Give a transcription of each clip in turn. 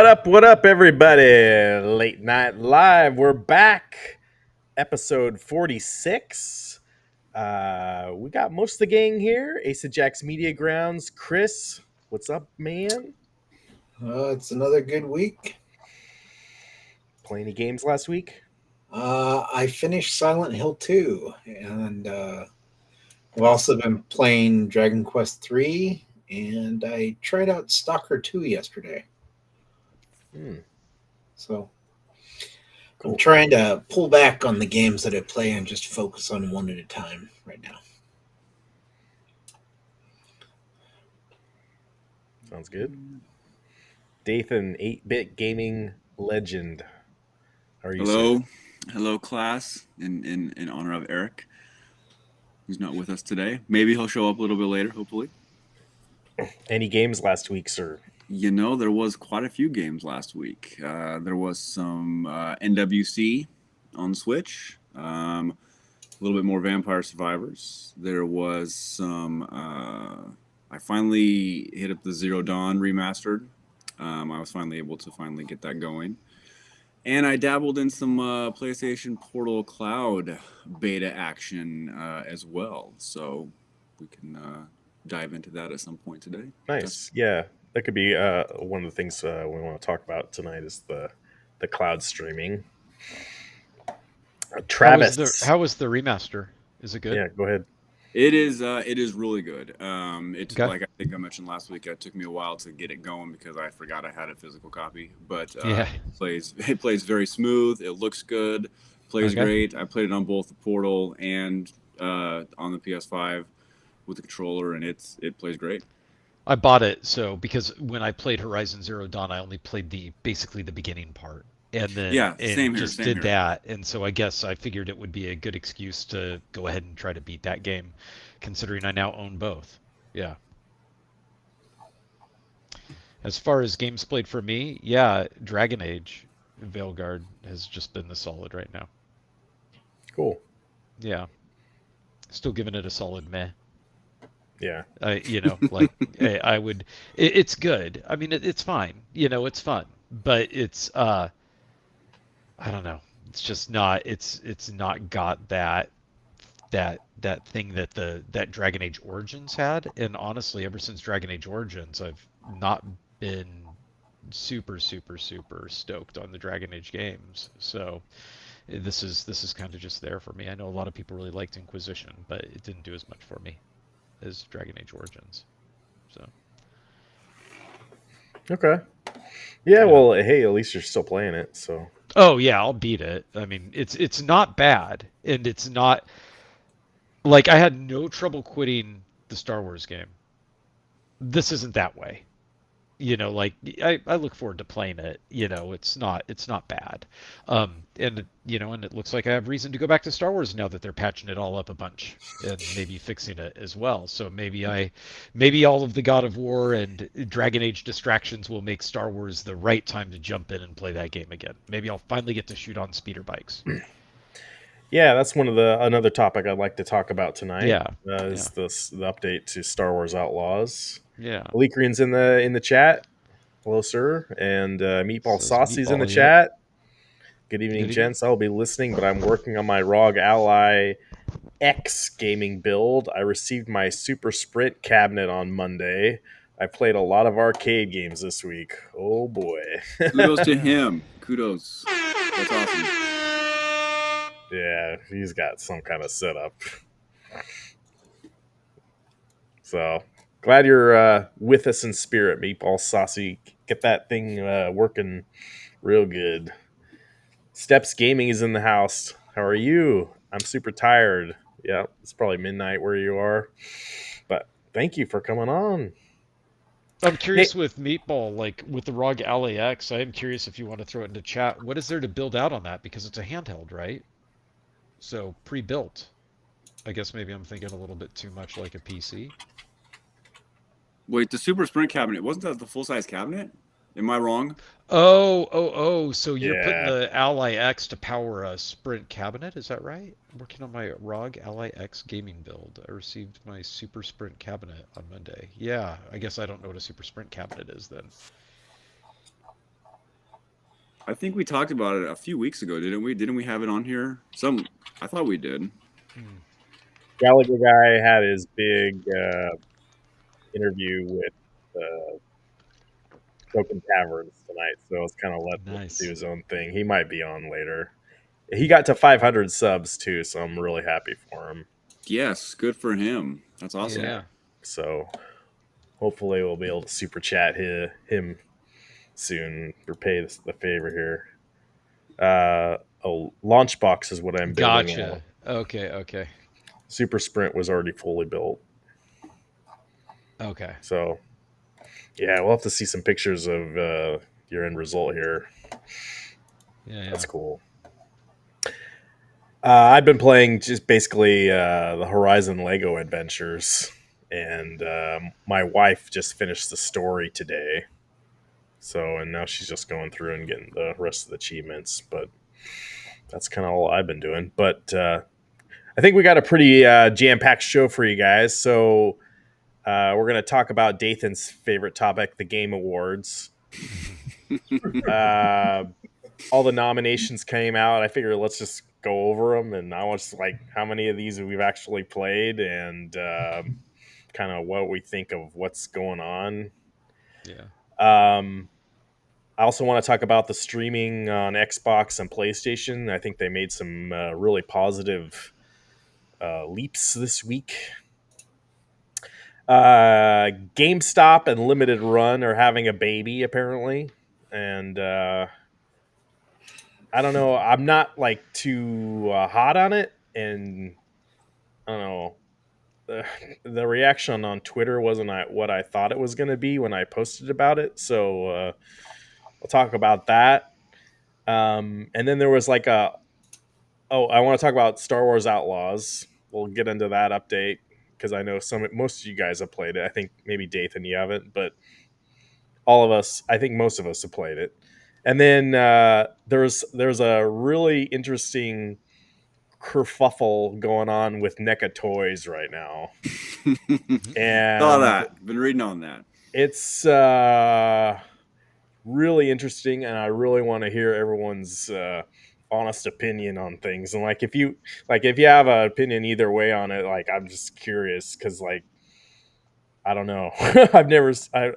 What up, everybody? Late Night Live. We're back. Episode 46. We got most of the gang here. Ace of Jacks Media Grounds. Chris, what's up, man? It's another good week. Play any games last week? I finished Silent Hill 2, and I've also been playing Dragon Quest 3, and I tried out Stalker 2 yesterday. So Cool. I'm trying to pull back on the games that I play and just focus on one at a time right now. Sounds good. Dathan, 8-bit gaming legend. How are you, Hello, sir? hello, class. In honor of Eric, who's not with us today. Maybe he'll show up a little bit later. Hopefully. Any games last week, sir? You know, there was quite a few games last week. There was some NWC on Switch. A little bit more Vampire Survivors. There was some. I finally hit up the Zero Dawn remastered. I was finally able to get that going. And I dabbled in some PlayStation Portal Cloud beta action as well. So we can dive into that at some point today. Nice. Yeah, that could be one of the things we want to talk about tonight is the cloud streaming. Travis, How was the remaster? Is it good? Yeah, go ahead. It is really good. It's Okay. like I think I mentioned last week. It took me a while to get it going because I forgot I had a physical copy. But Yeah. it plays very smooth. It looks good. Plays Okay. great. I played it on both the Portal and on the PS5 with the controller, and it plays great. I bought it because when I played Horizon Zero Dawn, I only played basically the beginning part, and then same here, just same did here. that, and so I guess I figured it would be a good excuse to go ahead and try to beat that game, considering I now own both. Yeah. As far as games played for me, yeah, Dragon Age, Veilguard has just been the solid right now. Cool. Yeah. Still giving it a solid meh. Yeah. I would. It's good. I mean, it's fine. It's fun, but it's I don't know. It's just not. It's not got that thing that Dragon Age Origins had. And honestly, ever since Dragon Age Origins, I've not been super stoked on the Dragon Age games. So this is kind of just there for me. I know a lot of people really liked Inquisition, but it didn't do as much for me as Dragon Age Origins. So Okay. Yeah, well, hey, at least you're still playing it, so. oh yeah, I'll beat it. I mean, it's not bad, and it's not like I had no trouble quitting the Star Wars game. This isn't that way. Like I look forward to playing it. It's not bad. And it looks like I have reason to go back to Star Wars now that they're patching it all up a bunch and maybe fixing it as well. So maybe all of the God of War and Dragon Age distractions will make Star Wars the right time to jump in and play that game again. Maybe I'll finally get to shoot on speeder bikes. Yeah, that's another topic I'd like to talk about tonight. Yeah. Is the update to Star Wars Outlaws. Yeah. Leakrian's in the chat. Hello, sir. And Meatball Says Saucy's in the Meatball, chat. Good evening, Good evening. gents. I'll be listening, but I'm working on my ROG Ally X gaming build. I received my Super Sprint cabinet on Monday. I played a lot of arcade games this week. Oh boy. Kudos to him. Kudos. That's awesome. Yeah, he's got some kind of setup. So glad you're with us in spirit, Meatball Saucy. Get that thing working real good. Steps Gaming is in the house. How are you? I'm super tired. Yeah, it's probably midnight where you are. But thank you for coming on. I'm curious with Meatball, like with the ROG Ally X, I am curious if you want to throw it into chat. What is there to build out on that? Because it's a handheld, right? So pre-built. I guess maybe I'm thinking a little bit too much like a PC. Wait, the Super Sprint cabinet, wasn't that the full-size cabinet? Am I wrong? Oh, so you're Yeah. putting the Ally X to power a Sprint cabinet, is that right? I'm working on my ROG Ally X gaming build. I received my Super Sprint cabinet on Monday. Yeah, I guess I don't know what a Super Sprint cabinet is then. I think we talked about it a few weeks ago, didn't we? Didn't we have it on here? I thought we did. Hmm. Gallagher guy had his big interview with Broken Taverns tonight, so I was kind of let him do Nice. his own thing. He might be on later. He got to 500 subs too, so I'm really happy for him. Yes, good for him. That's awesome. Yeah. So hopefully we'll be able to super chat him soon or pay the favor here. A launch box is what I'm building now. Gotcha. Okay. Super Sprint was already fully built. Okay. So yeah, we'll have to see some pictures of your end result here. Yeah. That's cool. I've been playing just basically the Horizon Lego Adventures, and my wife just finished the story today. So, and now she's just going through and getting the rest of the achievements. But that's kind of all I've been doing. But I think we got a pretty jam-packed show for you guys. So we're going to talk about Dathan's favorite topic, the Game Awards. Uh, all the nominations came out. I figured let's just go over them, and I want like how many of these we've actually played, and kind of what we think of what's going on. Yeah. I also want to talk about the streaming on Xbox and PlayStation. I think they made some really positive leaps this week. GameStop and Limited Run are having a baby apparently, and I don't know. I'm not like too hot on it, and I don't know. The reaction on Twitter wasn't what I thought it was going to be when I posted about it. So we'll talk about that. And then there was like I want to talk about Star Wars Outlaws. We'll get into that update because I know most of you guys have played it. I think maybe Dathan you haven't, but all of us, I think most of us have played it. And then there's a really interesting kerfuffle going on with NECA toys right now, Saw and that. Been reading on that. it's really interesting, and I really want to hear everyone's honest opinion on things. And like, if you have an opinion either way on it, like I'm just curious because like I don't know, I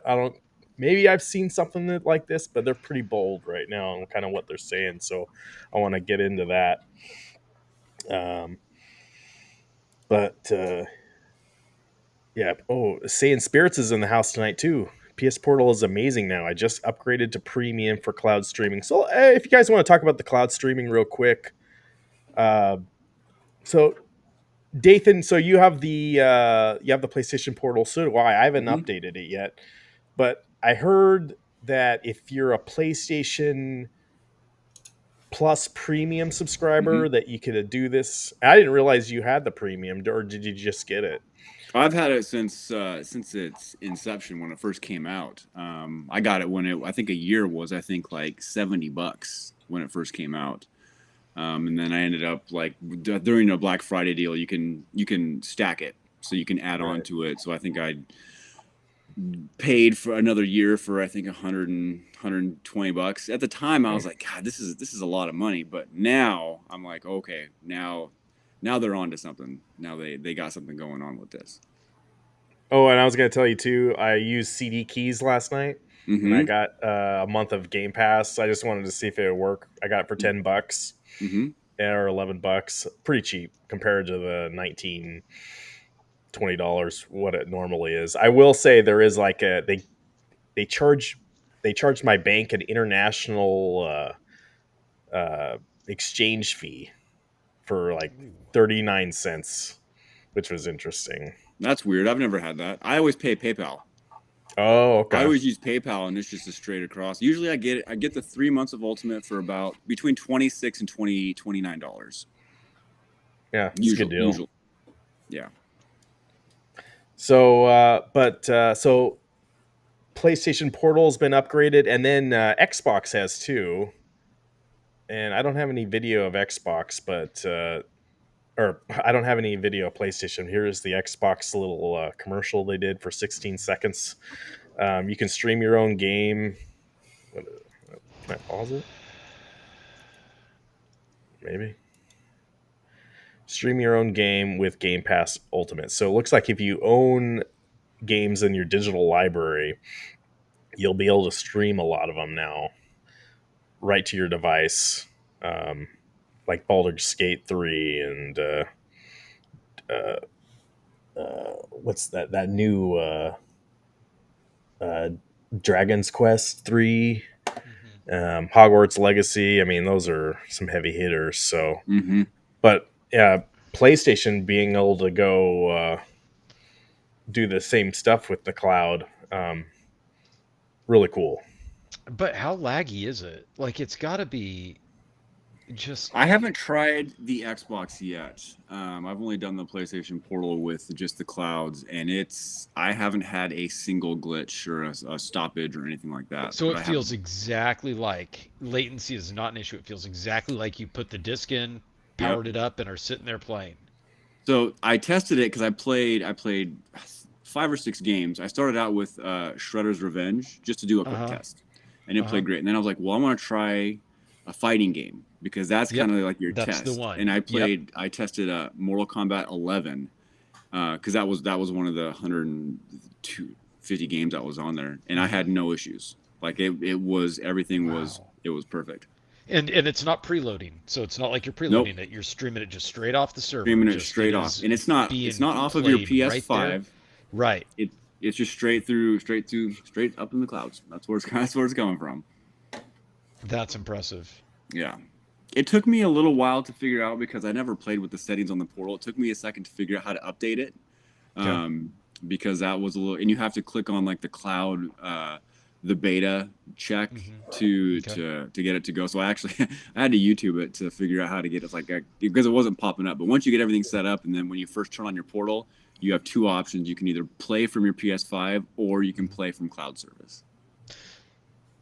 don't. Maybe I've seen something like this, but they're pretty bold right now and kind of what they're saying. So I want to get into that. But yeah. Oh, Saying Spirits is in the house tonight too. PS Portal is amazing now. I just upgraded to premium for cloud streaming. So if you guys want to talk about the cloud streaming real quick, uh, so Dathan, so you have the PlayStation Portal. So do I. I haven't updated it yet, but I heard that if you're a PlayStation Plus premium subscriber, that you could do this. I didn't realize you had the premium, or did you just get it? I've had it since its inception when it first came out. I got it when I think a year was like $70 when it first came out, and then I ended up like during a Black Friday deal you can stack it so you can add on to it. So I think I paid for another year for I think 120 bucks. At the time I was like, God, this is a lot of money, but now I'm like, okay, now they're on to something. Now they got something going on with this. Oh, and I was going to tell you too, I used CD keys last night, and I Mm-hmm. got a month of Game Pass. I just wanted to see if it would work. I got it for $10 Mm-hmm. or $11, pretty cheap compared to the $19-20 what it normally is. I will say there is like they charge my bank an international exchange fee for like 39 cents, which was interesting. That's weird. I've never had that. I always pay PayPal. Oh, I okay. always use PayPal, and it's just a straight across. Usually, I get the 3 months of Ultimate for about between $26 and $29. Yeah, it's a good deal. Usually, yeah. So, so PlayStation Portal's been upgraded, and then Xbox has too. And I don't have any video of Xbox, but or I don't have any video of PlayStation. Here's the Xbox little commercial they did for 16 seconds. You can stream your own game. Can I pause it? maybe. Stream your own game with Game Pass Ultimate. So it looks like if you own games in your digital library, you'll be able to stream a lot of them now right to your device, um, like Baldur's Gate 3 and uh, what's that new uh, Dragon's Quest 3, Hmm. Hogwarts Legacy. I mean, those are some heavy hitters. So, Mm-hmm. but yeah, PlayStation being able to go do the same stuff with the cloud, really cool. But how laggy is it? Like, it's got to be just. I haven't tried the Xbox yet. I've only done the PlayStation Portal with just the clouds, and I haven't had a single glitch or a stoppage or anything like that. So But it I have. feels exactly like latency is not an issue. It feels exactly like you put the disc in, Yep. powered it up, and are sitting there playing. So I tested it because I played 5 or 6 games. I started out with Shredder's Revenge just to do a quick Uh-huh. test, and it Uh-huh. played great. And then I was like, well, I want to try a fighting game because that's Yep. kind of like your That's the test. one. And Yep. I tested Mortal Kombat 11 because that was one of the 150 games that was on there, and I had no issues. Like it was everything was Wow. it was perfect. And it's not preloading, so it's not like you're Nope, preloading it. You're streaming it just straight off the server. streaming it Just it straight off, is and it's being not off of your played right there. PS5. Right. It's just straight up in the clouds. That's where it's coming from. That's impressive. Yeah. It took me a little while to figure out because I never played with the settings on the portal. It took me a second to figure out how to update it. Okay. Because that was a little, and you have to click on like the cloud, the beta check to Okay. to get it to go. So I actually I had to YouTube it to figure out how to get it because it wasn't popping up. But once you get everything set up, and then when you first turn on your portal, you have 2 options. You can either play from your PS5 or you can play from cloud service.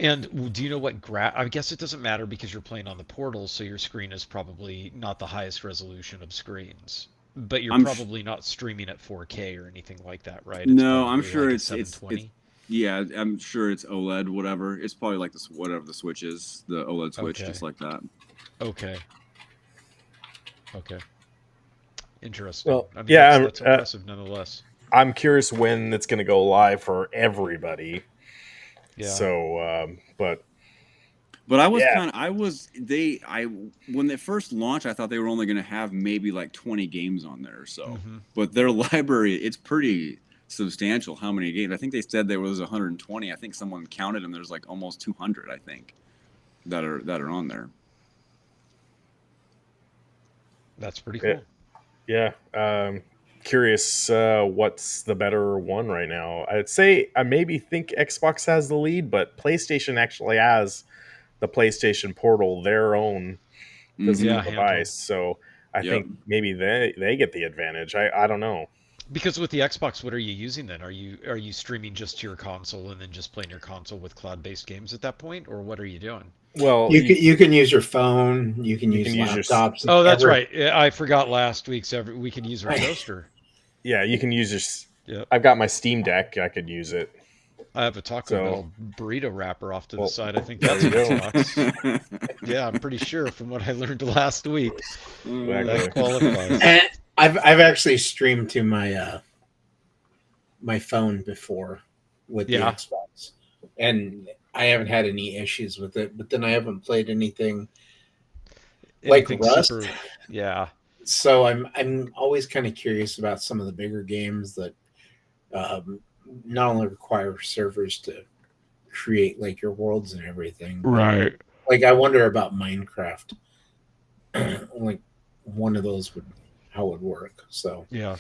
And do you know what I guess it doesn't matter because you're playing on the portal, so your screen is probably not the highest resolution of screens. But you're I'm sh- probably not streaming at 4K or anything like that, right? It's no, I'm probably sure like a it's 720. yeah, I'm sure it's OLED, whatever. It's probably like this, whatever the Switch is, the OLED Switch, Okay. just like that. Okay. Okay. Interesting. Well, I mean, yeah, that's impressive nonetheless. I'm curious when it's going to go live for everybody. Yeah. So, but But yeah, when they first launched, I thought they were only going to have maybe like 20 games on there or so. Hmm. But their library, it's pretty substantial. How many games? I think they said there was 120. I think someone counted them. There's like almost 200. I think that are on there. That's pretty yeah, cool. yeah. Curious, what's the better one right now? I'd say I maybe think Xbox has the lead, but PlayStation actually has the PlayStation Portal, their own Mm-hmm. physical Yeah, handheld. device. So I Yep. think maybe they get the advantage. I don't know. Because with the Xbox, what are you using then? Are you streaming just to your console and then just playing your console with cloud-based games at that point, or what are you doing? Well, You can use your phone. You can you use can use your laptops. Oh, that's Every right. Yeah, I forgot last week's we could use our toaster. yeah, you can use your. Yep. I've got my Steam Deck. I could use it. I have a Taco So, Bell burrito wrapper off to the well, side. I think there that's you an go. Xbox. Yeah, I'm pretty sure from what I learned last week. That Exactly. qualifies. and I've actually streamed to my phone before with the Yeah. Xbox, and I haven't had any issues with it. But then I haven't played anything like Anything Rust, super. Yeah. so I'm always kind of curious about some of the bigger games that um, not only require servers to create like your worlds and everything, but Right. like I wonder about Minecraft. Like one of those would how it would work. So, Yeah.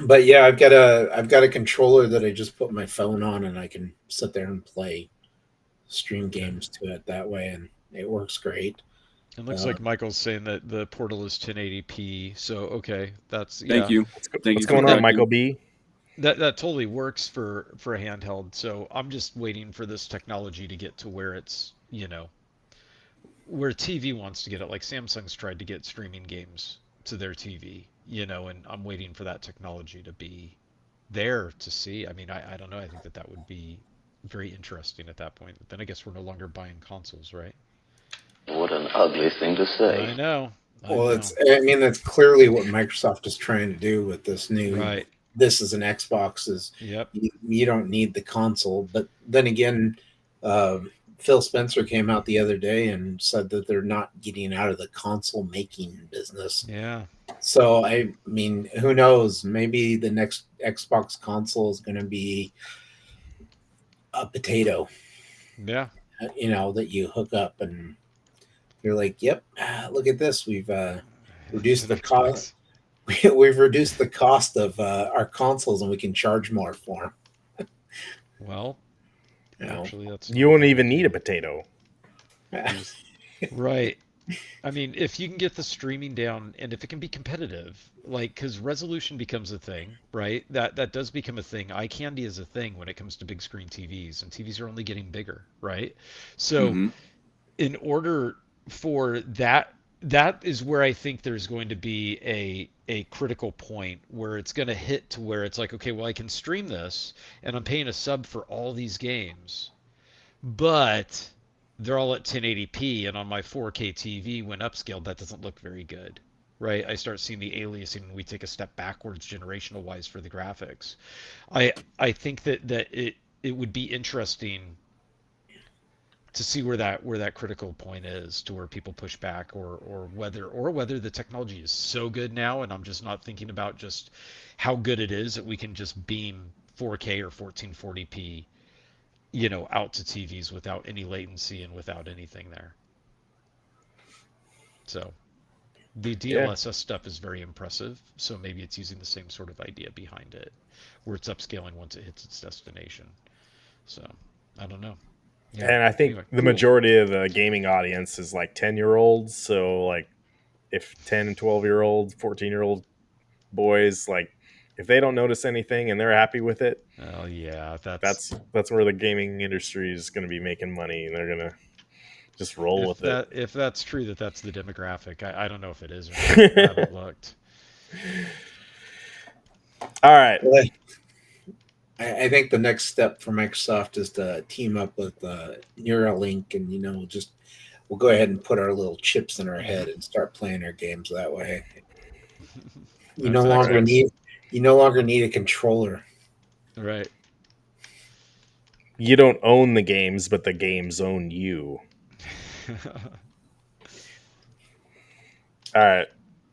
but yeah, I've got a controller that I just put my phone on, and I can sit there and stream Okay. games to it that way, and it works great. It looks Uh, like Michael's saying that the Portal is 1080p. So okay, Thank yeah. you. Thank What's you for going on, correcting. Michael B? That totally works for a handheld. So I'm just waiting for this technology to get to where it's, where TV wants to get it. Like Samsung's tried to get streaming games to their TV, and I'm waiting for that technology to be there to see. I mean, I don't know. I think that would be very interesting at that point. But then I guess we're no longer buying consoles, right? What an ugly thing to say. I know. Well, that's clearly what Microsoft is trying to do with this new. Right. This is an Xbox. Is Yep. you don't need the console, but then again, Phil Spencer came out the other day and said that they're not getting out of the console making business. Yeah. So I mean, who knows? Maybe the next Xbox console is going to be a potato. Yeah. That you hook up and you're like, "Yep, look at this. We've reduced the cost. We've reduced the cost of our consoles, and we can charge more for them." Well, actually, that's you won't even need a potato. Right. I mean, if you can get the streaming down and if it can be competitive, like, because resolution becomes a thing, right? That does become a thing. Eye candy is a thing when it comes to big screen TVs, and TVs are only getting bigger, right? So, in order for that is where I think there's going to be a critical point where it's going to hit to where it's like, okay, well, I can stream this, and I'm paying a sub for all these games, but they're all at 1080p, and on my 4K TV, when upscaled, that doesn't look very good, right? I start seeing the aliasing, and we take a step backwards generational wise for the graphics. I think that it would be interesting to see where that critical point is, to where people push back, or whether the technology is so good now, and I'm just not thinking about just how good it is that we can just beam 4K or 1440p out to TVs without any latency and without anything there. So the DLSS stuff is very impressive. So maybe it's using the same sort of idea behind it, where it's upscaling once it hits its destination. So I don't know. Yeah. And I think the majority of the gaming audience is like 10-year-olds. So like if 10 and 12-year-old, 14-year-old boys, like if they don't notice anything and they're happy with it, oh yeah, that's where the gaming industry is going to be making money, and they're going to just roll with it. If that's true, that's the demographic. I don't know if it is or not. I haven't looked. All right. Well, I think the next step for Microsoft is to team up with Neuralink, and we'll go ahead and put our little chips in our head and start playing our games that way. You no longer need a controller. Right. You don't own the games, but the games own you. All right.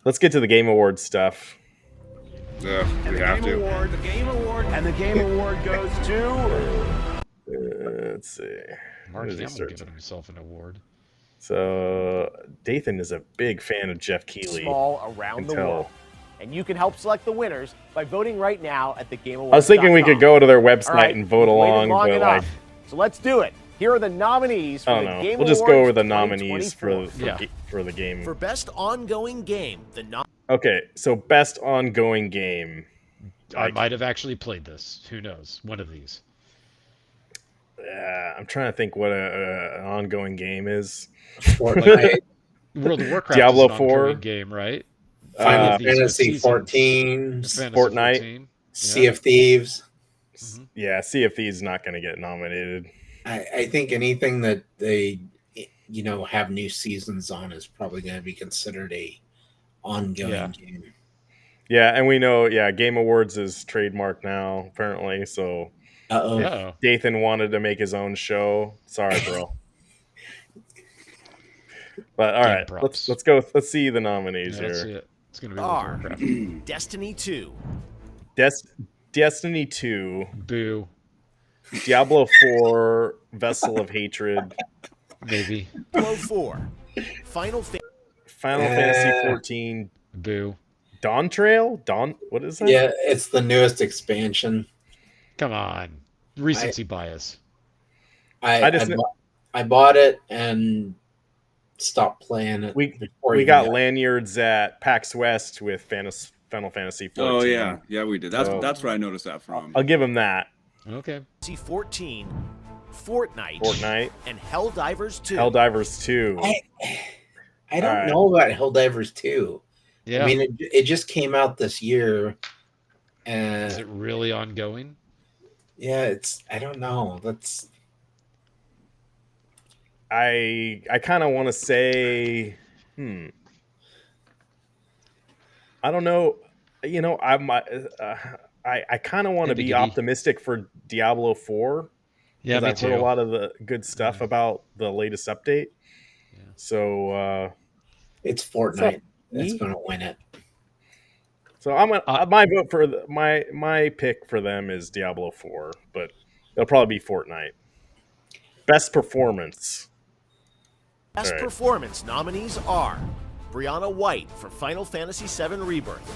Let's get to the Game Awards stuff. Yeah, we have to. The Game Award goes to... Let's see. Mark Hamill giving himself an award. So, Dathan is a big fan of Jeff Keighley. Small around the world. And you can help select the winners by voting right now at the Game Awards. I was thinking we could go to their website and vote along, but so let's do it. Here are the nominees for the Game Awards. We'll just go over the nominees for the game. For Best Ongoing Game, Okay, so Best Ongoing Game. I might have actually played this. Who knows? One of these. I'm trying to think what an ongoing game is. Fortnite. World of Warcraft Diablo is an 4 ongoing game, right? Final Fantasy 14, Fortnite, Sea of Thieves. Mm-hmm. Yeah, Sea of Thieves is not going to get nominated. I think anything that they have new seasons on is probably going to be considered a ongoing game. Yeah, and we know, Game Awards is trademarked now, apparently, so Dathan wanted to make his own show. Sorry, bro. But all right, let's go. Let's see the nominees here. Let's see it. It's going to be World of Warcraft. Destiny 2. Destiny 2. Boo. Diablo 4, Vessel of Hatred. Maybe. Diablo 4. Final Fantasy 14. Boo. Dawn Trail? What is that? Yeah, it's the newest expansion. Come on. Recency bias. I bought it and stopped playing it. We got lanyards at PAX West with Final Fantasy 14. Oh yeah, we did. That's where I noticed that from. I'll give him that. Okay. 14, Fortnite, and Helldivers 2. Helldivers 2. I don't know about Helldivers 2. Yeah. I mean, it just came out this year. Is it really ongoing? Yeah, I don't know. I kind of want to say, I don't know. I kind of want to be Hibbity. optimistic for Diablo 4 Yeah, because me I've heard a too. lot of the good stuff about the latest update. Yeah. So It's Fortnite that's going to win it. So I'm gonna my vote for my pick for them is Diablo 4, but it'll probably be Fortnite. Best performance. Best performance nominees are Brianna White for Final Fantasy VII Rebirth,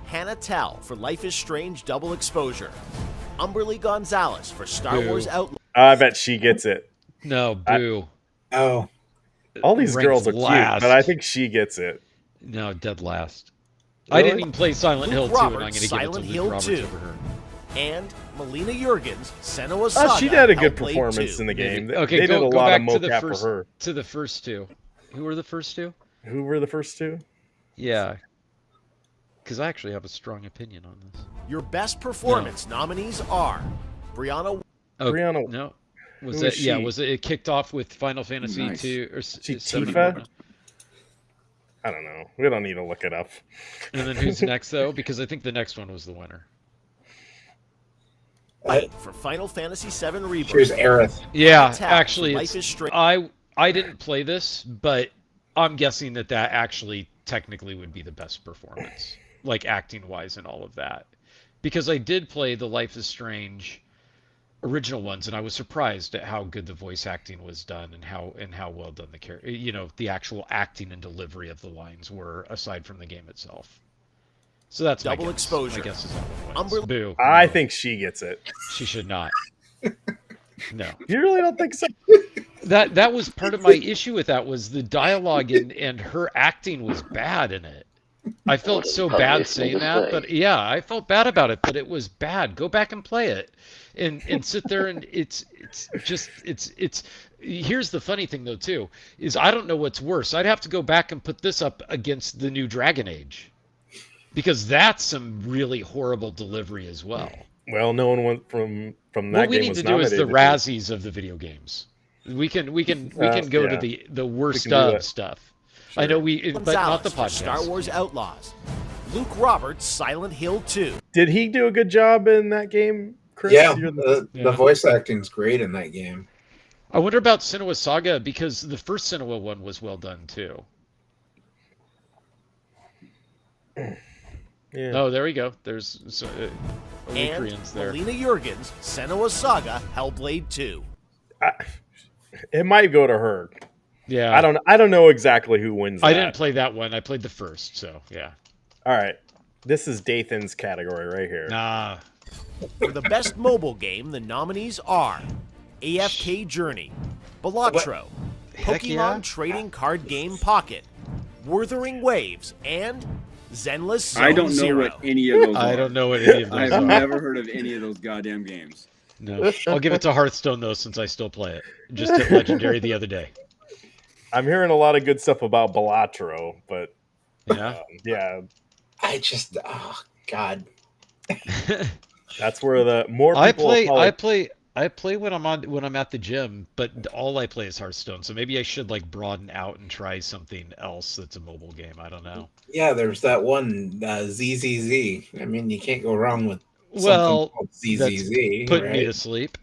Hannah Tell for Life is Strange Double Exposure, Umberly Gonzalez for Star Wars Outlaws. I bet she gets it. No, boo. All these Ranked girls are last. cute, but I think she gets it. No, dead last. Really? I didn't even play Silent Hill 2, and I'm going to give it to Silent Luke Hill Roberts 2. over her. And Melina Jurgens, Senua Saga. She did a good Hellblade performance 2. in the game. Okay, they go did a go lot back of to the mocap first for her. to the first two. Who were the first two? Who were the first two? Yeah, because I actually have a strong opinion on this. Your best performance nominees are Brianna. Oh, Brianna. No. Was it? Yeah. Was it kicked off with Final Fantasy Nice. 2 or Tifa? I don't know. We don't need to look it up. And then who's next though? Because I think the next one was the winner. For Final Fantasy VII Rebirth. Here's Aerith. Yeah, Tell actually, Life is Strange. I didn't play this, but I'm guessing that actually technically would be the best performance, like acting wise and all of that, because I did play the Life is Strange original ones, and I was surprised at how good the voice acting was done and how well done the actual acting and delivery of the lines were, aside from the game itself. So that's Double my guess. exposure. My guess is that one wins. Boo. I think she gets it. She should not. No. You really don't think so? That was part of my issue with that, was the dialogue and her acting was bad in it. I felt so bad saying that, but yeah, I felt bad about it, but it was bad. Go back and play it and sit there, and it's here's the funny thing though too, is I don't know what's worse. I'd have to go back and put this up against the new Dragon Age, because that's some really horrible delivery as well. Well, no one went from that game. What we need was to do is the nominated. Razzies of the video games. We can go yeah. to the worst do of that. stuff. Sure. I know but not the for podcast. Star Wars Outlaws. Luke Roberts, Silent Hill 2. Did he do a good job in that game, Chris? Yeah, You're the voice acting's great in that game. I wonder about Senua Saga, because the first Senua one was well done too. Yeah. Oh, there we go. There's And Koreans there. Melina Jurgens, Senua Saga, Hellblade 2. It might go to her. Yeah. I don't know exactly who wins. I that. didn't play that one. I played the first, so yeah. All right, this is Dathan's category right here. Nah. For the best mobile game, the nominees are AFK Journey, Balatro, Heck Pokemon yeah. Trading Card Game Pocket, Wuthering Waves, and Zenless Zone I don't know Zero. what any of those are. I don't know what any of those I've are. never heard of any of those goddamn games. No. I'll give it to Hearthstone though, since I still play it. Just hit Legendary the other day. I'm hearing a lot of good stuff about Balatro, but Yeah. yeah, I just, oh God. that's where the more people I play when I'm at the gym, but all I play is Hearthstone. So maybe I should like broaden out and try something else that's a mobile game. I don't know. Yeah, there's that one ZZZ. I mean, you can't go wrong with something Well, called that's ZZZ. putting right? me to sleep.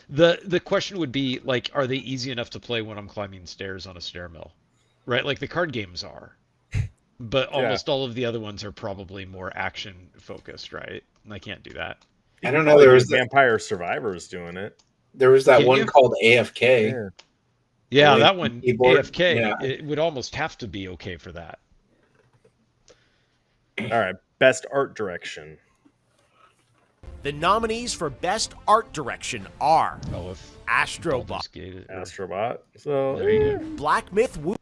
The question would be, like, are they easy enough to play when I'm climbing stairs on a stair mill? Right? Like the card games are. But almost all of the other ones are probably more action focused, right? And I can't do that. I don't know. There was Vampire Survivors doing it. There was that Can one you? called AFK. Yeah. Yeah, Like that one, keyboard, AFK, yeah. it would almost have to be okay for that. All right, best art direction. The nominees for Best Art Direction are Oh, if Astrobot, Baldur's Gate or- Astrobot. So There you go. Black Myth Woo,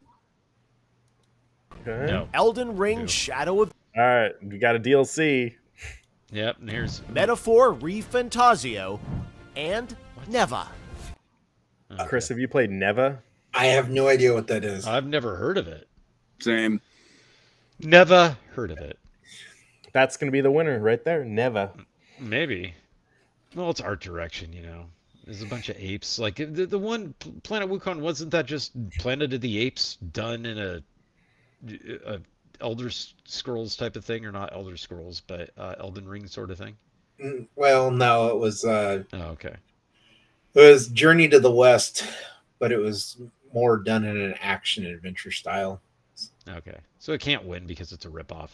okay. No. Elden Ring No. Shadow of All right, we got a DLC. Yep, and here's Metaphor Refantasio, and Neva. okay. Chris, have you played Neva? I have no idea what that is. I've never heard of it. Same. Never heard of it. That's going to be the winner right there. Neva. Maybe. Well, it's art direction, you know. There's a bunch of apes. Like the one Planet Wukong, wasn't that just Planet of the Apes done in a Elder Scrolls type of thing, or not Elder Scrolls, but Elden Ring sort of thing? Well, no, it was Oh, okay. Journey to the West, but it was more done in an action adventure style. Okay. So it can't win because it's a ripoff.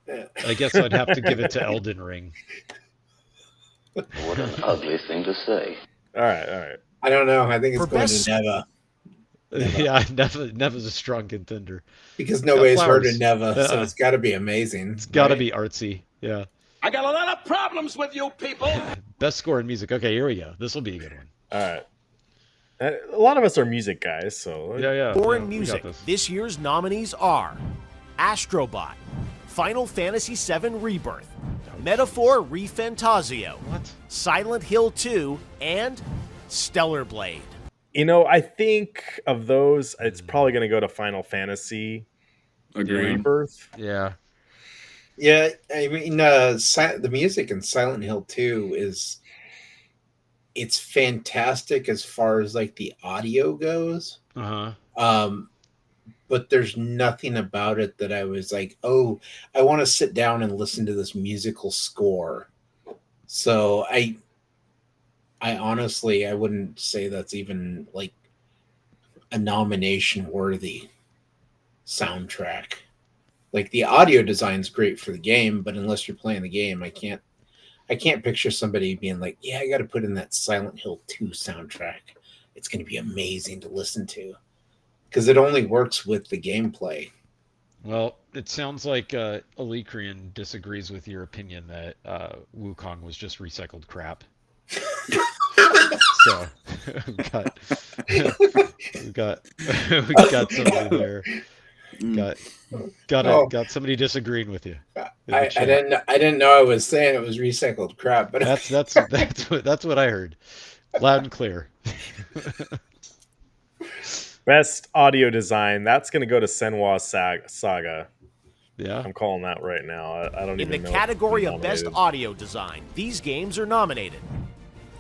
Yeah. I guess I'd have to give it to Elden Ring. What an ugly thing to say. All right. I don't know. I think it's For going best- to Neva Yeah, Neva's a strong contender. because nobody's heard flowers. of Neva, so it's got to be amazing. It's got to right? be artsy. Yeah. I got a lot of problems with you people. Best score in music. Okay, here we go. This will be a good one. All right. A lot of us are music guys, so Yeah. Or yeah, in we got music, this. this year's nominees are Astrobot, Final Fantasy VII Rebirth, Metaphor ReFantazio, What? Silent Hill 2, and Stellar Blade. I think of those, it's probably going to go to Final Fantasy Agreed. Rebirth. Yeah. Yeah, I mean, the music in Silent Hill 2 it's fantastic as far as like the audio goes. Uh-huh. But there's nothing about it that I was like, oh, I want to sit down and listen to this musical score. So I honestly, I wouldn't say that's even like a nomination worthy soundtrack. Like the audio design's great for the game, but unless you're playing the game, I can't picture somebody being like, yeah, I got to put in that Silent Hill 2 soundtrack. It's going to be amazing to listen to because it only works with the gameplay. Well, it sounds like Alikrian disagrees with your opinion that Wukong was just recycled crap. So we got somebody there. Got somebody disagreeing with you. I didn't know I was saying it was recycled crap, but That's what I heard, loud and clear. Best audio design, that's going to go to Senwa Saga. Yeah. I'm calling that right now. I don't In even the know. category if of it's Best nominated. Audio Design, these games are nominated: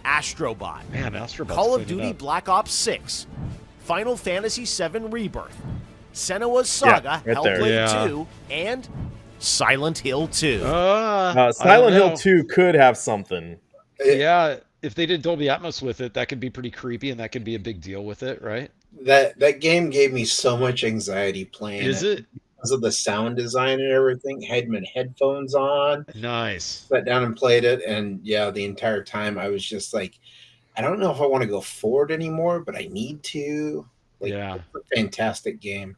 Astrobot, Man, Astrobot's Call of cleaning Duty up. Black Ops 6, Final Fantasy VII Rebirth, Senua's Saga, right there. Hellblade Yeah. 2, and Silent Hill 2. I don't Silent Hill know. 2 could have something. Yeah, if they did Dolby Atmos with it, that could be pretty creepy, and that could be a big deal with it, right? that game gave me so much anxiety playing Is it? because of the sound design and everything. I had my headphones on, Nice. sat down and played it, and yeah, the entire time I was just like, I don't know if I want to go forward anymore, but I need to. Like, Yeah. it's a fantastic game.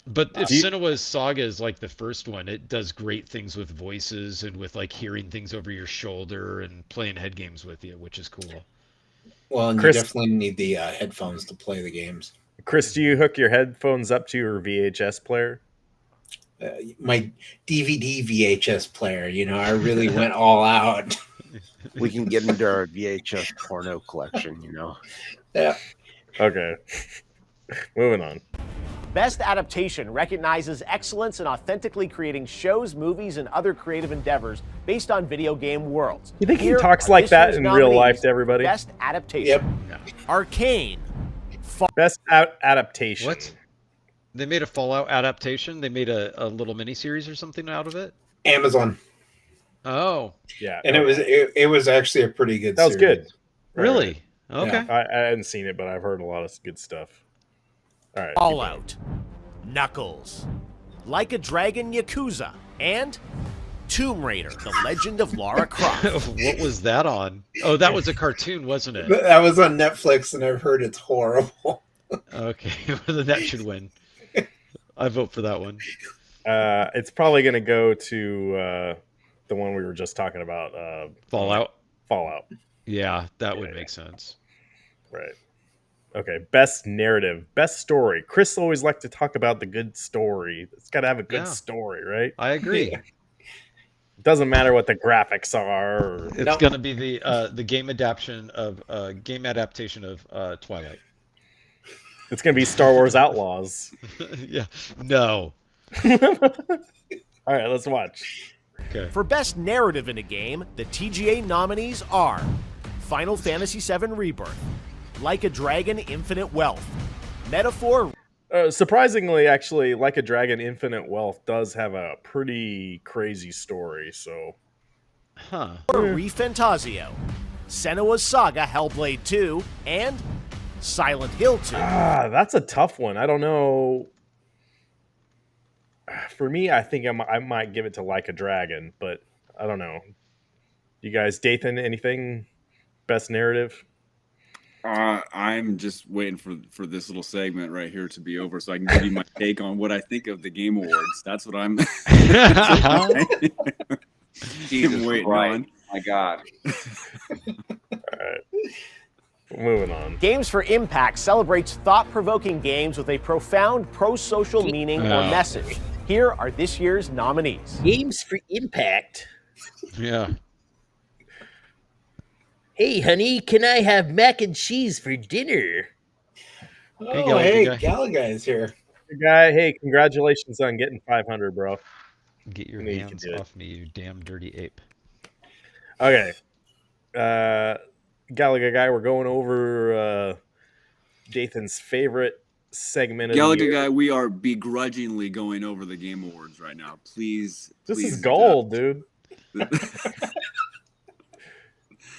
But if Do you- Senua's Saga is like the first one, it does great things with voices and with like hearing things over your shoulder and playing head games with you, which is cool. Well, and Chris- you definitely need the headphones to play the games. Chris, do you hook your headphones up to your VHS player? My DVD VHS player, I really went all out. We can get into our VHS porno collection, Yeah. Okay. Moving on. Best Adaptation recognizes excellence in authentically creating shows, movies, and other creative endeavors based on video game worlds. You think he Here talks are like this that year's in real life nominees to everybody? for Best Adaptation. Yep. Arcane, Best adaptation. What? They made a Fallout adaptation? They made a little miniseries or something out of it? Amazon. Oh, Yeah. And it was actually a pretty good That was series. good. really? Okay. I hadn't seen it, but I've heard a lot of good stuff. All right. Fallout, Knuckles, Like a Dragon Yakuza, and Tomb Raider, The Legend of Lara Croft. What was that on? Oh, that was a cartoon, wasn't it? That was on Netflix, and I've heard it's horrible. Okay, well, that should win. I vote for that one. It's probably going to go to the one we were just talking about. Fallout? Fallout. Yeah, that would make sense. Right. Okay. Best narrative. Best story. Chris always liked to talk about the good story. It's got to have a good Yeah. story, right? I agree. Yeah. It doesn't matter what the graphics are. Or... It's No. going to be the game adaptation of Twilight. It's going to be Star Wars Outlaws. Yeah. No. All right, let's watch. Okay. For Best Narrative in a Game, the TGA nominees are Final Fantasy VII Rebirth. Like a Dragon Infinite Wealth. Metaphor. Surprisingly, actually, Like a Dragon Infinite Wealth does have a pretty crazy story, so. Huh. Refantasio. Senua's Saga Hellblade 2. And Silent Hill 2. That's a tough one. I don't know. For me, I think I might give it to Like a Dragon, but I don't know. You guys, Dathan, anything? Best narrative? I'm just waiting for this little segment right here to be over so I can give you my take on what I think of the Game Awards. That's what I'm Jesus waiting Christ. on. My God. All right. Moving on. Games for Impact celebrates thought-provoking games with a profound pro-social meaning or message. Here are this year's nominees. Games for Impact. Yeah. Hey, honey, can I have mac and cheese for dinner? Oh, hey, Galaga is here. Guy, hey, congratulations on getting 500, bro. Get your You hands off me, you damn dirty ape. Okay. Galaga guy, we're going over Dathan's favorite segment of the Galaga year. guy, we are begrudgingly going over the Game Awards right now. Please. This please is gold, dude.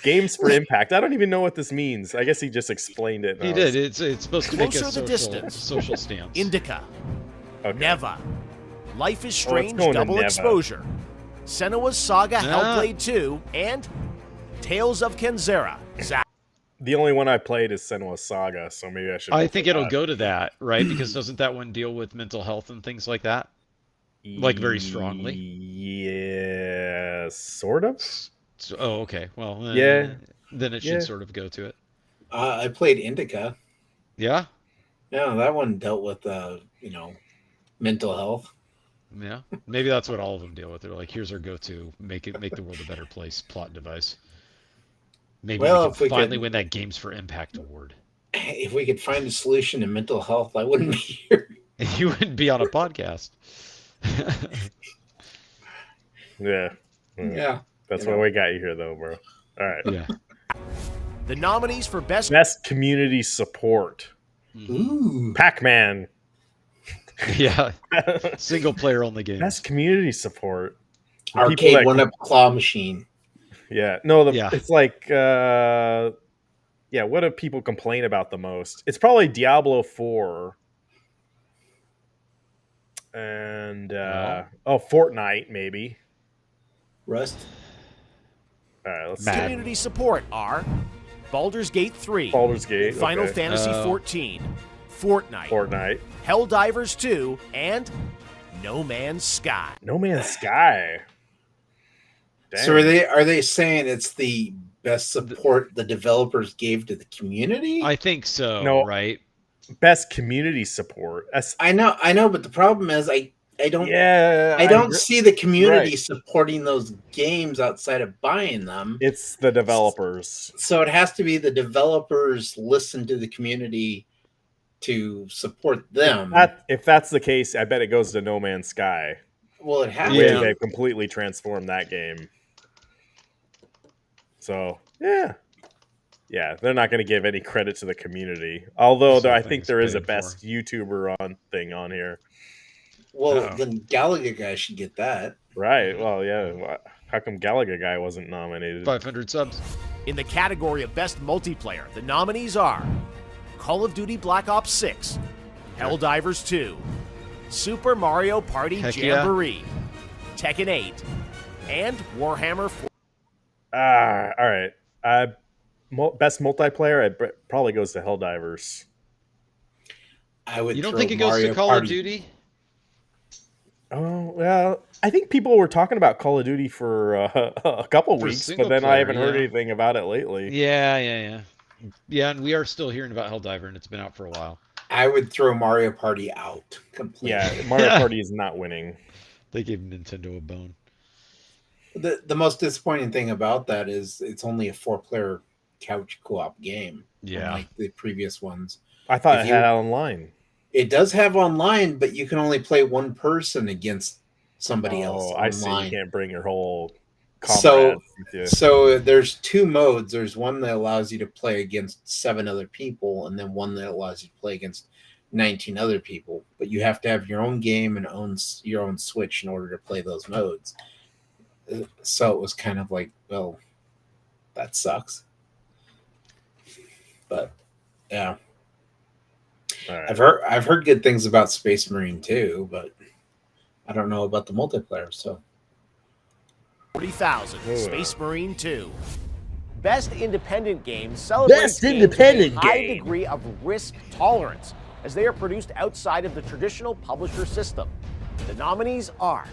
Games for Impact. I don't even know what this means. I guess he just explained it. He did. It's supposed to make a Closer the Distance. social stance. Indica. Okay. Neva. Life is Oh, it's Strange going to Double Neva. Exposure. Senua's Saga Hellblade 2. And Tales of Kenzera. The only one I played is Senua's Saga, so maybe I should. I think it'll go to that, right? Because doesn't that one deal with mental health and things like that? Like very strongly? Yeah, sort of. So, oh, okay. Well, Yeah. Then it should sort of go to it. I played Indica. Yeah? Yeah, that one dealt with, mental health. Yeah. Maybe that's what all of them deal with. They're like, here's our go-to, make the world a better place plot device. Maybe Well, we can finally win that Games for Impact award. If we could find a solution to mental health, I wouldn't be here. You wouldn't be on a podcast. Yeah. Yeah. That's why we got you here, though, bro. All right. Yeah. The nominees for Best Community Support. Ooh. Pac-Man. Yeah. Single player only games. Best Community Support. Arcade one-up claw machine. Yeah. No, it's like, what do people complain about the most? It's probably Diablo 4. And, Fortnite, maybe. Rust. All right, let's Community Support are Baldur's Gate 3. Baldur's Gate. Final okay. Fantasy 14. Fortnite. Helldivers 2. And No Man's Sky. No Man's Sky. Damn. So are they saying it's the best support the developers gave to the community? I think so. No. Right. Best community support. I know, but the problem is I don't see the community supporting those games outside of buying them. It's the developers. So it has to be the developers listen to the community to support them. If that's the case, I bet it goes to No Man's Sky. Well, it has Where to. they completely transformed that game. So, yeah, they're not going to give any credit to the community. Although I think there is a best YouTuber on here. Well, then Galaga guy should get that. Right. Well, yeah. How come Galaga guy wasn't nominated? 500 subs. In the category of Best Multiplayer, the nominees are Call of Duty Black Ops 6, Helldivers 2, Super Mario Party Heck yeah. Jamboree, Tekken 8, and Warhammer 4. All right. Best multiplayer, it probably goes to Helldivers. I would. You don't throw think it goes Mario to Call Party. of Duty? Oh, well, I think people were talking about Call of Duty for a couple weeks, but then I haven't heard anything about it lately. Yeah. Yeah, and we are still hearing about Helldiver, and it's been out for a while. I would throw Mario Party out completely. Yeah, Mario Party is not winning. They gave Nintendo a bone. The most disappointing thing about that is it's only a 4-player couch co-op game. Yeah. Unlike the previous ones. I thought it had online. It does have online, but you can only play one person against somebody else online. I see. You can't bring your whole comrades with you. So there's two modes. There's one that allows you to play against 7 other people, and then one that allows you to play against 19 other people. But you have to have your own game and your own Switch in order to play those modes. So it was kind of like, well, that sucks. But yeah, Right. I've heard good things about Space Marine too, but I don't know about the multiplayer. So 40,000. Ooh. Space Marine 2. Best independent game celebrates Best games independent with a high game. degree of risk tolerance, as they are produced outside of the traditional publisher system. The nominees are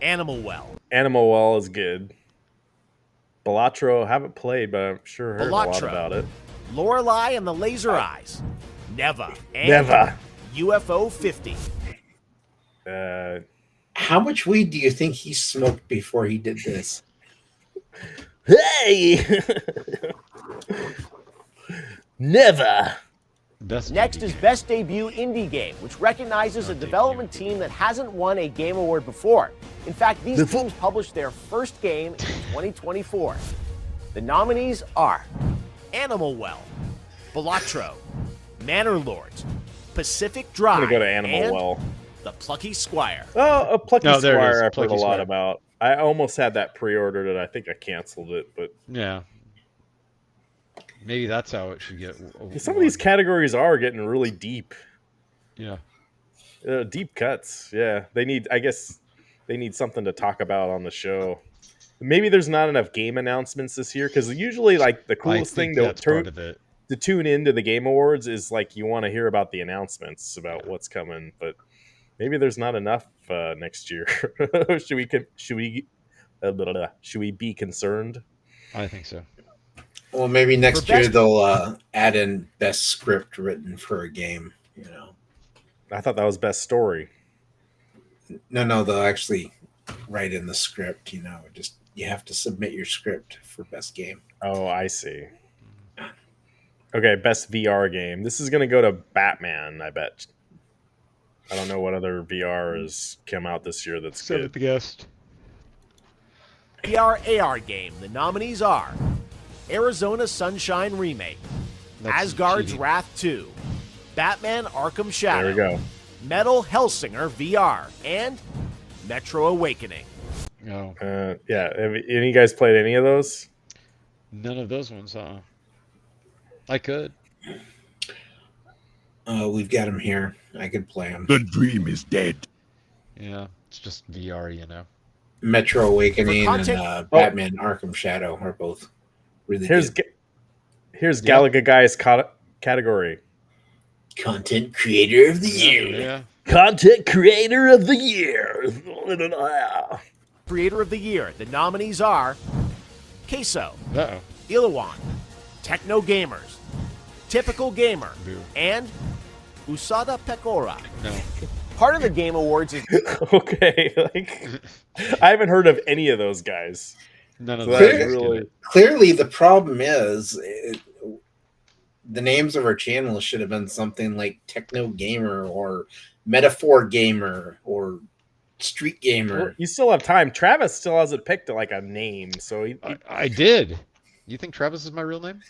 Animal Well. Animal Well is good. Balatro, haven't played, but I'm sure heard a lot Balatro. about it. Lorelei and the Laser Eyes. Neva. And Never. UFO 50. how much weed do you think he smoked before he did this? Hey! Never. Next is Best Debut Indie Game, which recognizes a development team that hasn't won a Game Award before. In fact, these teams published their first game in 2024. The nominees are Animal Well, Balatro, Manor Lords, Pacific Drive, I'm gonna go to Animal and Well. The Plucky Squire. Oh, a Plucky No, there it Squire is, I've Plucky heard a lot Squire. about. I almost had that pre-ordered and I think I canceled it, but Yeah. Maybe that's how it should get. some of these categories are getting really deep. Yeah. Deep cuts. Yeah. I guess they need something to talk about on the show. Maybe there's not enough game announcements this year, because usually like the coolest thing that's part of it. to tune into the Game Awards is like you want to hear about the announcements about what's coming, but maybe there's not enough next year. Should we be concerned? I think so. Well, maybe next For year best- they'll add in best script written for a game. You know, I thought that was best story. no, they'll actually write in the script. You know, just you have to submit your script for best game. Oh, I see. Okay, best VR game. This is going to go to Batman, I bet. I don't know what other VR has come out this year that's good. guest. VR AR game. The nominees are Arizona Sunshine Remake, Asgard's cheating. Wrath 2, Batman Arkham Shadow, There we go. Metal Hellsinger VR, and Metro Awakening. No. Yeah, have any of you guys played any of those? None of those ones, I could. We've got them here. I could play them. The dream is dead. Yeah. It's just VR, you know. Metro Awakening For and content- Batman Arkham Shadow are both really Here's good. here's Galaga Guy's category. Content Creator of the Year. Yeah. Content Creator of the Year. Creator of the Year. The nominees are Queso, Uh-oh. Ilawan, Techno Gamers, Typical Gamer, Boo. and Usada Pecora. No. Part of the Game Awards is Okay, like I haven't heard of any of those guys. None of So those that's guys get really it. Clearly, the problem is the names of our channel should have been something like Techno Gamer or Metaphor Gamer or Street Gamer. You still have time. Travis still hasn't picked like a name, so I did. You think Travis is my real name?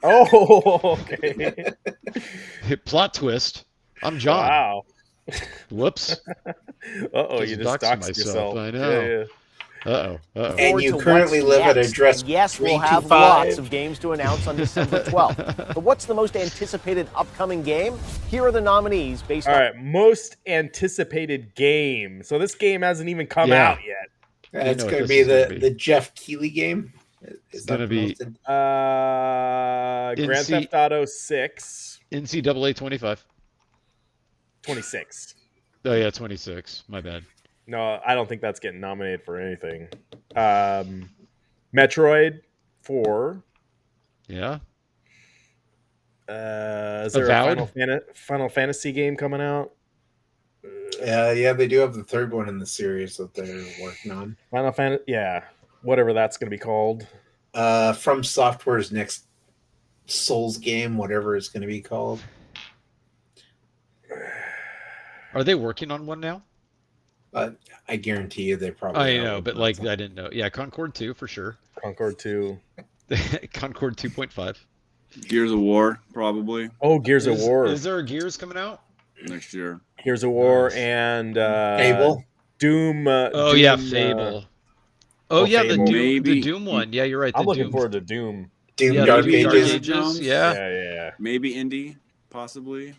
Oh, okay. Plot twist. I'm John. Wow. Whoops. Uh-oh, you just doxed doxed myself, yourself. I know. Yeah. Uh-oh. Uh-oh. And forward you to currently what's live at next. address And yes, we'll have 325. lots of games to announce on December 12th. But what's the most anticipated upcoming game? Here are the nominees based All on right, most anticipated game. So this game hasn't even come Yeah. out yet. It's know what going to this be is gonna the, be. the Jeff Keighley game. It's gonna be- most- Grand Theft Auto 6, NCAA 25. 26. Oh, yeah, 26. My bad. No, I don't think that's getting nominated for anything. Metroid 4. Yeah. Is there Avowed? a Final Fantasy game coming out? yeah, they do have the third one in the series that they're working on. Final Fantasy, yeah, whatever that's going to be called. From Software's next Souls game, whatever it's going to be called. Are they working on one now? I guarantee you they probably. I know, but like I didn't know. Yeah, Concord 2 for sure. Concord 2. Concord 2.5. Gears of War, probably. Oh, Gears of War. Is there a Gears coming out? Next year. Gears of War Nice. and Fable. Doom. Oh Doom, yeah, Fable. Fable. The Doom one. Yeah, you're right. I'm looking Doom. forward to Doom. Doom Yeah, Dark Doom Dark Ages. Ages. Yeah. Yeah. Maybe Indie, possibly.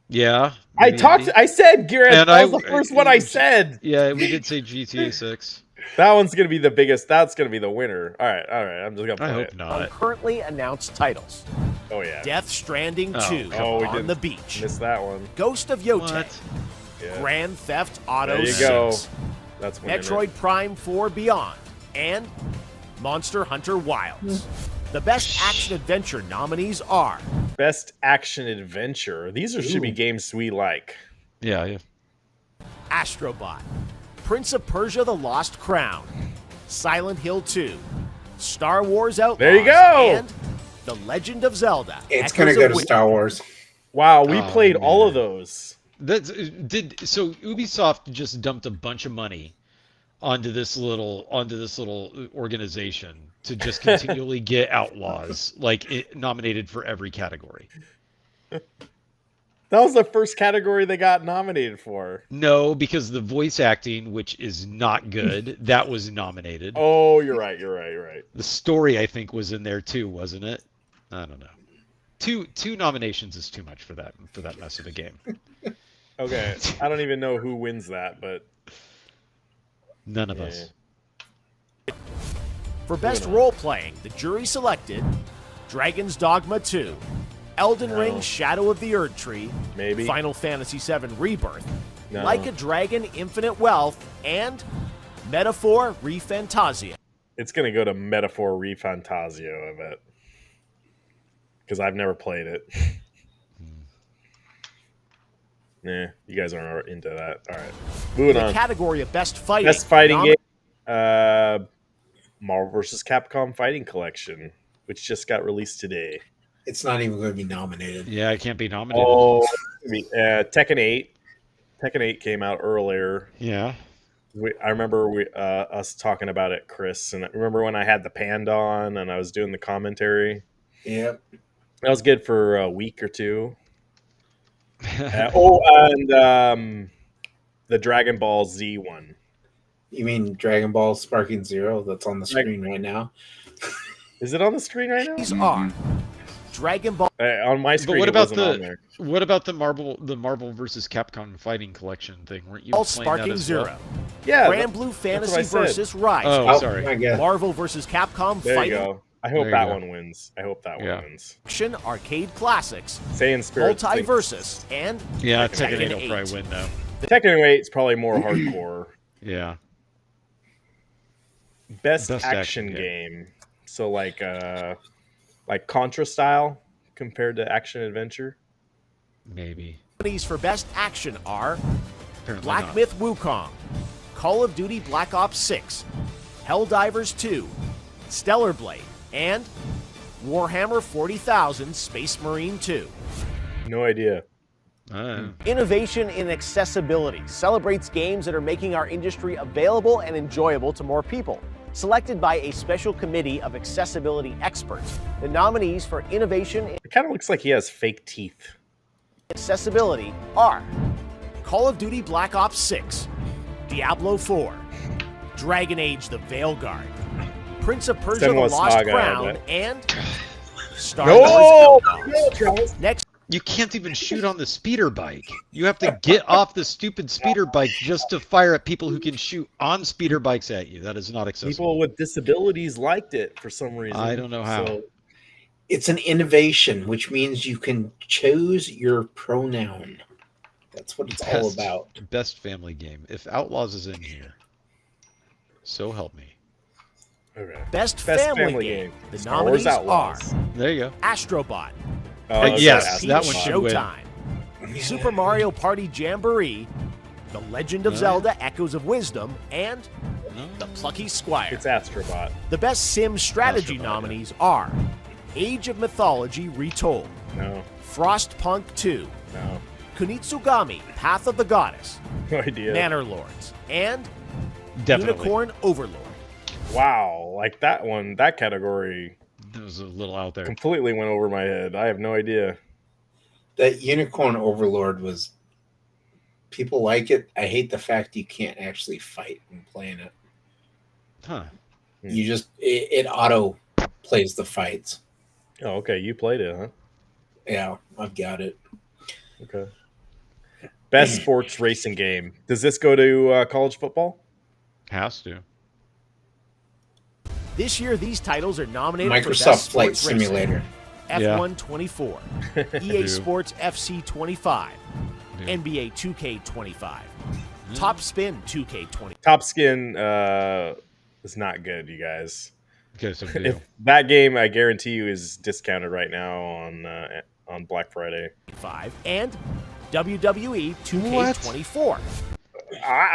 Yeah. I maybe talked. indie. I said Gears. And That was the first one I said. Yeah, we did say GTA 6. That one's gonna be the biggest. That's gonna be the winner. All right. I'm just gonna play I hope it. not. Currently announced titles: Oh yeah. Death Stranding Oh, 2 Oh, we on didn't the beach, Missed that one. Ghost of Yote, What? Yeah. Grand Theft Auto There you 6, go. That's winning Metroid Prime 4 Beyond, and Monster Hunter Wilds. The best action adventure nominees are it. Best action adventure. These should be games we like. Yeah. Astrobot, Prince of Persia: The Lost Crown, Silent Hill 2, Star Wars Outlaws, There you go! and The Legend of Zelda. It's Echoes gonna go of to Wi- Star Wars. Wow, we Oh, played all man. of those. So Ubisoft just dumped a bunch of money onto this little organization to just continually get Outlaws nominated for every category. That was the first category they got nominated for. No, because the voice acting, which is not good, that was nominated. Oh, you're right. You're right. The story, I think, was in there too, wasn't it? I don't know. Two nominations is too much for that mess of a game. Okay, I don't even know who wins that, but None of us. For best role playing, the jury selected Dragon's Dogma 2, Elden Ring: Shadow of the Erd Tree, maybe. Final Fantasy VII Rebirth, No. Like a Dragon: Infinite Wealth, and Metaphor ReFantazio. It's gonna go to Metaphor ReFantazio, I bet, because I've never played it. Nah, you guys aren't into that. All right, moving The on. category of best fighting. Best fighting game. Marvel vs. Capcom Fighting Collection, which just got released today. It's not even going to be nominated. Yeah, it can't be nominated. Oh, Tekken 8. Tekken 8 came out earlier. Yeah. I remember us talking about it, Chris, and I remember when I had the Panda on and I was doing the commentary. Yep. That was good for a week or two. And the Dragon Ball Z one. You mean Dragon Ball Sparking Zero? That's on the screen right now. Is it on the screen right now? These are Dragon Ball. On my screen, But what it about wasn't on there. what about the Marvel versus Capcom Fighting Collection thing? Weren't you playing Sparking that as Zero. well? Yeah, Grand Blue Fantasy what I said. versus Rise. Oh, sorry. I guess. Marvel versus Capcom There you Fighting go. I hope There you that go. one wins. I hope that Yeah. one wins. Action Arcade Classics, Saiyan Spirit. Multiversus, and Yeah, Tekken Tekken 8 will 8. probably win though. Tekken 8 is probably more hardcore. Yeah. Best Best action action game. So like Contra style compared to action adventure. Maybe. Nominees for Best Action are Apparently Black not. Myth Wukong, Call of Duty Black Ops 6, Helldivers 2, Stellar Blade, and Warhammer 40,000 Space Marine 2. No idea. Innovation in accessibility celebrates games that are making our industry available and enjoyable to more people. Selected by a special committee of accessibility experts, the nominees for innovation in It kind of looks like he has fake teeth. accessibility are Call of Duty Black Ops 6, Diablo 4, Dragon Age: The Veilguard, Prince of Persia: The Senua's Lost Saga, I Crown, bet. and Star No! Wars Outlaws. Next, You can't even shoot on the speeder bike. You have to get off the stupid speeder bike just to fire at people who can shoot on speeder bikes at you. That is not accessible. People with disabilities liked it for some reason. I don't know how. So, It's an innovation, which means you can choose your pronoun. That's what it's all about. Best family game. If Outlaws is in here, so help me. okay. Best family game. The Star Wars nominees are Outlaws. There you go. Astrobot, Oh, Yes, yes, that one should win. Showtime, Super Mario Party Jamboree, The Legend of Zelda: Echoes of Wisdom, and The Plucky Squire. It's Astrobot. The best sim strategy Astrobot, nominees are Age of Mythology Retold, No, Frostpunk 2, no. Kunitsugami, Path of the Goddess, No idea. Manor Lords, and Definitely. Unicorn Overlord. Wow, like that one, that category That was a little out there. completely went over my head. I have no idea. That Unicorn Overlord was. People like it. I hate the fact you can't actually fight when playing it. Huh. You just it auto plays the fights. Oh, okay. You played it, huh? Yeah, I've got it. Okay. Best sports racing game. Does this go to college football? Has to. This year, these titles are nominated for Microsoft Best Flight Sports Racing. Simulator. F1 24, EA Do. Sports FC 25, Do. NBA 2K 25, Top Spin 2K 20. Top Skin is not good, you guys. Okay, so do. If that game, I guarantee you, is discounted right now on Black Friday. And WWE 2K24.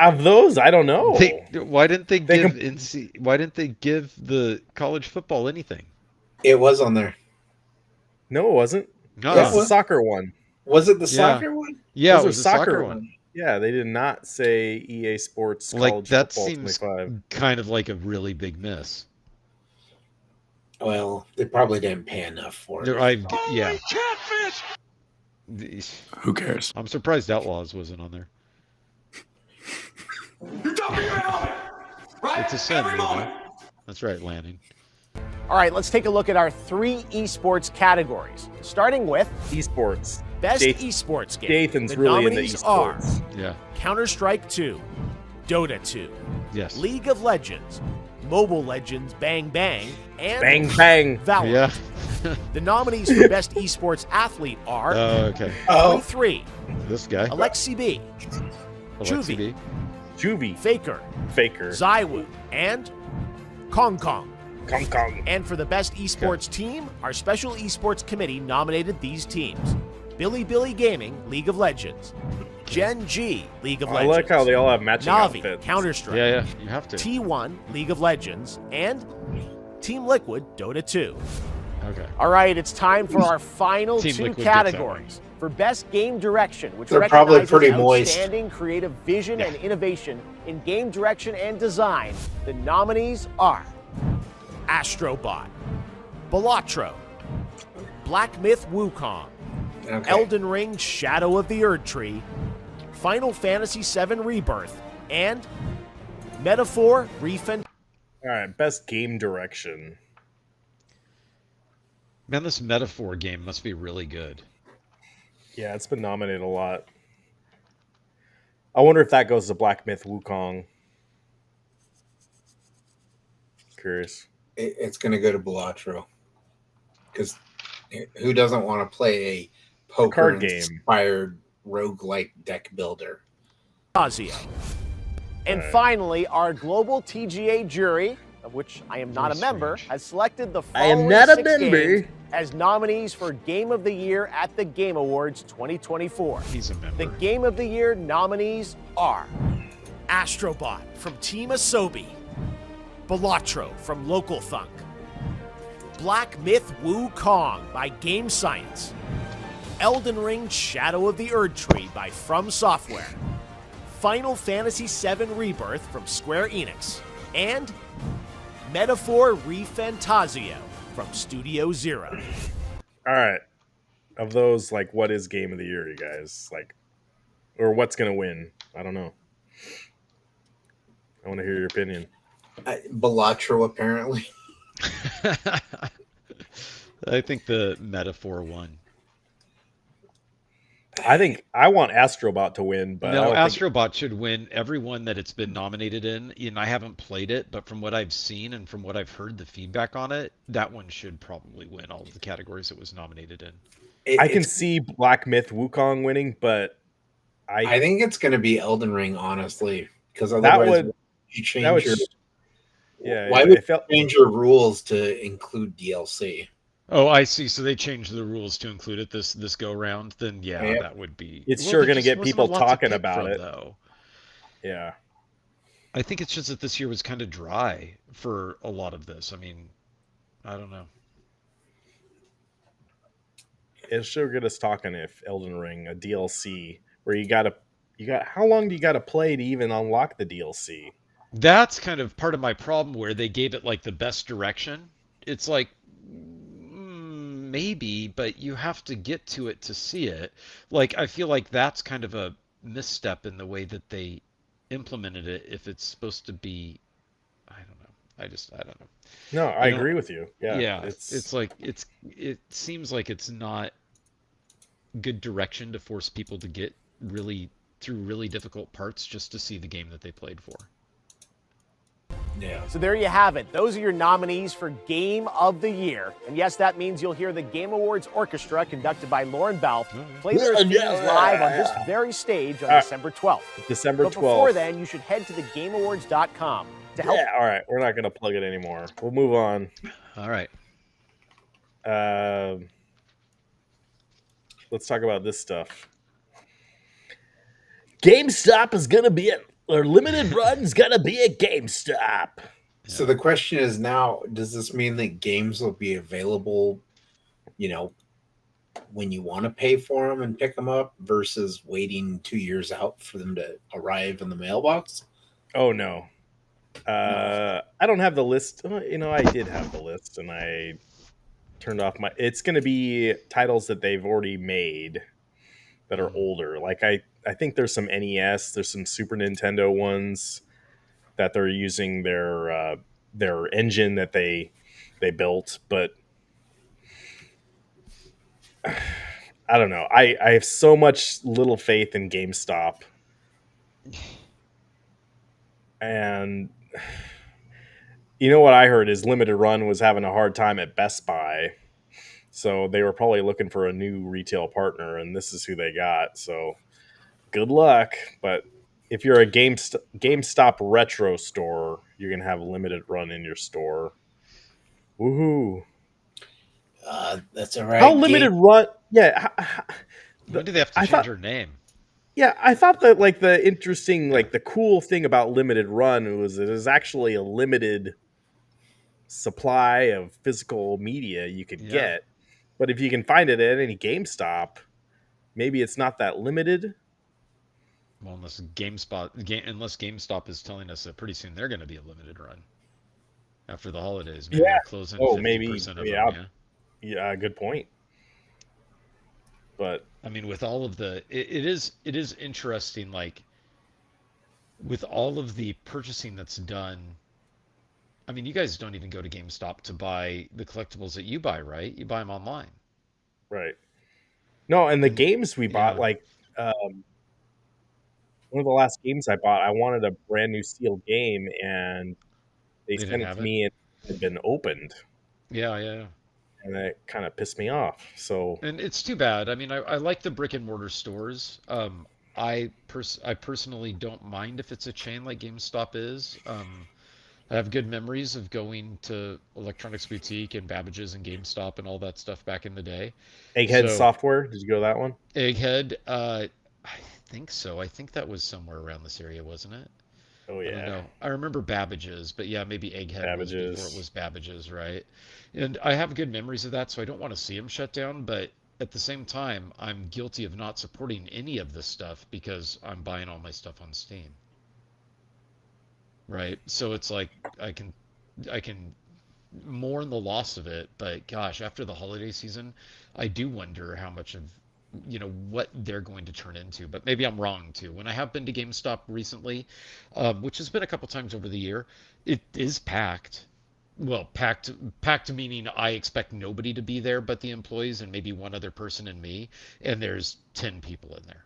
Of those, I don't know. Why didn't they They give Why didn't they give the college football anything? It was on there. No, it wasn't. No. That's the soccer one. Was it the Yeah. soccer one? Yeah, Those it are was the soccer one. Yeah, they did not say EA Sports Like College that Football seems 25. kind of like a really big miss. Well, they probably didn't pay enough for it. Yeah. Who cares? I'm surprised Outlaws wasn't on there. It's a sin, you know? That's right, Lanning. All right, let's take a look at our 3 esports categories. Starting with Esports. Best Jath- esports game. Jathan's The really into nominees are esports. Yeah. Counter-Strike 2, Dota 2, Yes. League of Legends, Mobile Legends Bang Bang, and Bang bang. Valorant. Yeah. The nominees for Best Esports Athlete are Okay. 23, This guy. Alexi B, Alexi Juvie. B. Juvie. Faker, Faker. Zywoo, and Kong Kong. Kong Kong. And for the Best Esports Team, our Special Esports Committee nominated these teams. Billy Gaming, League of Legends. Gen G, League of I Legends. like how they all have matching Navi, outfits. Counter-Strike. Yeah, you have to. T1, League of Legends. And Team Liquid, Dota 2. Okay. All right, it's time for our final Team 2 Liquid gets that categories. For Best Game Direction, which They're probably recognizes pretty moist. outstanding creative vision and innovation in game direction and design, the nominees are Astrobot, Balatro, Black Myth Wukong, Okay. Elden Ring Shadow of the Erdtree, Final Fantasy VII Rebirth, and Metaphor Refund. All right, best game direction. Man, this Metaphor game must be really good. Yeah, it's been nominated a lot. I wonder if that goes to Black Myth Wukong. Curious. It's going to go to Balatro. Because who doesn't want to play a poker card game. inspired roguelike deck builder? Fazio. And finally, our global TGA jury, of which I am not a member, has selected the I am following not a 6 member. games as nominees for Game of the Year at the Game Awards 2024. He's a member. The Game of the Year nominees are Astrobot from Team Asobi, Balatro from Local Thunk, Black Myth Wukong by Game Science, Elden Ring Shadow of the Erdtree by From Software, Final Fantasy VII Rebirth from Square Enix, and Metaphor Refantasio from Studio Zero. All right. Of those, like, what is game of the year, you guys? Like, or what's going to win? I don't know. I want to hear your opinion. Balatro, apparently. I think the Metaphor won. I think I want Astrobot to win, but No, I don't think Astrobot should win every one that it's been nominated in. And I haven't played it, but from what I've seen and from what I've heard the feedback on it, that one should probably win all of the categories it was nominated in. I can see Black Myth Wukong winning, but I think it's going to be Elden Ring, honestly, because that otherwise would you change that would your. yeah. Why yeah, would it felt, you change your rules to include DLC? Oh, I see. So they changed the rules to include it this go round. Then yeah, Yeah. that would be. It's Well, sure there going to just get wasn't people a lot to talking pick about from, it. though. Yeah. I think it's just that this year was kind of dry for a lot of this. I mean, I don't know. It sure get us talking if Elden Ring, a DLC where you got how long do you got to play to even unlock the DLC? That's kind of part of my problem where they gave it like the best direction. It's like maybe, but you have to get to it to see it. Like I feel like that's kind of a misstep in the way that they implemented it if it's supposed to be I don't know. I don't know. No, I You know, agree with you. Yeah, yeah, it's like it seems like it's not good direction to force people to get really through really difficult parts just to see the game that they played for. Yeah. So there you have it. Those are your nominees for Game of the Year. And yes, that means you'll hear the Game Awards Orchestra, conducted by Lauren Bell, play their themes live on this very stage on December 12th. December 12th. But before then, you should head to thegameawards.com to help. Yeah, all right. We're not going to plug it anymore. We'll move on. All right. Let's talk about this stuff. GameStop is going to be or limited run's going to be at GameStop. So the question is now, does this mean that games will be available, when you want to pay for them and pick them up versus waiting 2 years out for them to arrive in the mailbox? Oh, no. I don't have the list. I did have the list, and I turned off my... It's going to be titles that they've already made that are older. Like, I think there's some NES, there's some Super Nintendo ones that they're using their engine that they built, but I don't know. I have so much little faith in GameStop, and you know what I heard is Limited Run was having a hard time at Best Buy, so they were probably looking for a new retail partner, and this is who they got. So good luck, but if you're a GameStop retro store, you're going to have Limited Run in your store. Woohoo. That's all right. How Limited Run? Yeah. When do they have to change their name? Yeah, I thought that like the interesting, like the cool thing about Limited Run was it is actually a limited supply of physical media you could get. But if you can find it at any GameStop, maybe it's not that limited. Well, unless GameStop is telling us that pretty soon they're going to be a limited run after the holidays. Maybe they're closing 50% of them. Yeah, good point. But I mean, with all of it is interesting. Like with all of the purchasing that's done. I mean, you guys don't even go to GameStop to buy the collectibles that you buy, right? You buy them online, right? No, and the games we bought, like one of the last games I bought, I wanted a brand new sealed game, and they sent it to me and it had been opened. Yeah. And that kind of pissed me off. So, and it's too bad. I mean, I like the brick and mortar stores. I personally don't mind if it's a chain like GameStop is. I have good memories of going to Electronics Boutique and Babbage's and GameStop and all that stuff back in the day. Egghead Software, did you go to that one? Egghead, I think so. I think that was somewhere around this area, wasn't it? Oh yeah. I don't know. I remember Babbage's, but yeah, maybe Egghead was before it was Babbage's, right? And I have good memories of that, so I don't want to see them shut down, but at the same time, I'm guilty of not supporting any of this stuff because I'm buying all my stuff on Steam. Right? So it's like I can mourn the loss of it, but gosh, after the holiday season, I do wonder how much of what they're going to turn into. But maybe I'm wrong too. When I have been to GameStop recently, which has been a couple times over the year, it is packed. Well, packed meaning I expect nobody to be there but the employees and maybe one other person and me, and there's 10 people in there.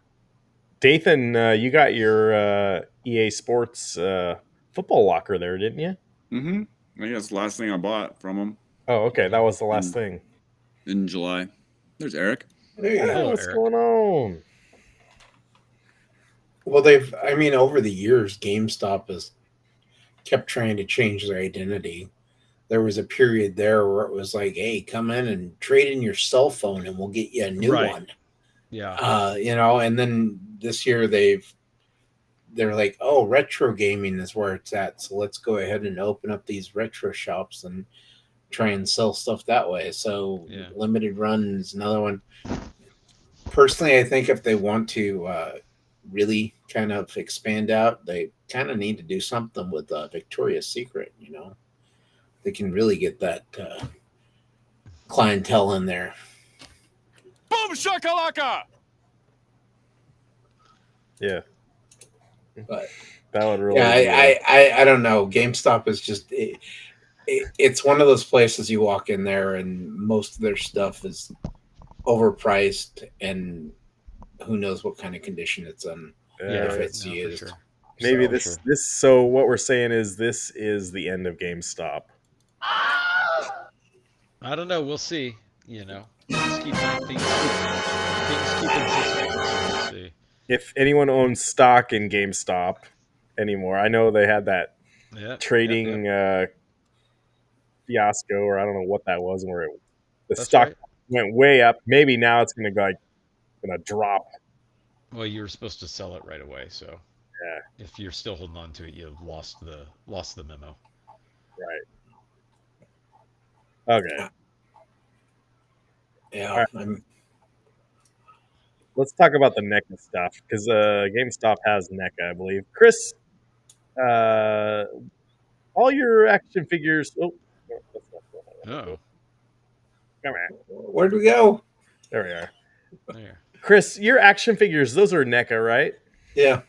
Dathan, you got your EA Sports football locker there, didn't you? Mm-hmm. I think that's the last thing I bought from them. Oh, okay. That was the last thing. In July. There's Eric. Hey, what's going on? Well, over the years, GameStop has kept trying to change their identity. There was a period there where it was like, hey, come in and trade in your cell phone and we'll get you a new one. Yeah. And then this year they're like, oh, retro gaming is where it's at. So let's go ahead and open up these retro shops. And try and sell stuff that way. So Yeah. limited run is another one. Personally, I think if they want to really kind of expand out, they kind of need to do something with Victoria's Secret. You know, they can really get that clientele in there. Boom shakalaka! Yeah, But that would really. yeah, be I don't know. GameStop is just it's one of those places you walk in there and most of their stuff is overpriced and who knows what kind of condition it's in if it's used. For sure. maybe So, this. So what we're saying is this is the end of GameStop. I don't know. We'll see. You know, things keep existing. So we'll see. If anyone owns stock in GameStop anymore, I know they had that trading fiasco, or I don't know what that was, where the That's stock right. went way up. Maybe now it's going to go going to drop. Well, you were supposed to sell it right away, so Yeah, if you're still holding on to it, you've lost the memo. right. Okay. yeah, All right. Let's talk about the NECA stuff because GameStop has NECA, I believe. Chris, all your action figures. Oh, no, that's not the one I wanted. Oh, Come on. Where'd we go? There we are. there. Chris, your action figures, those are NECA, right? Yeah.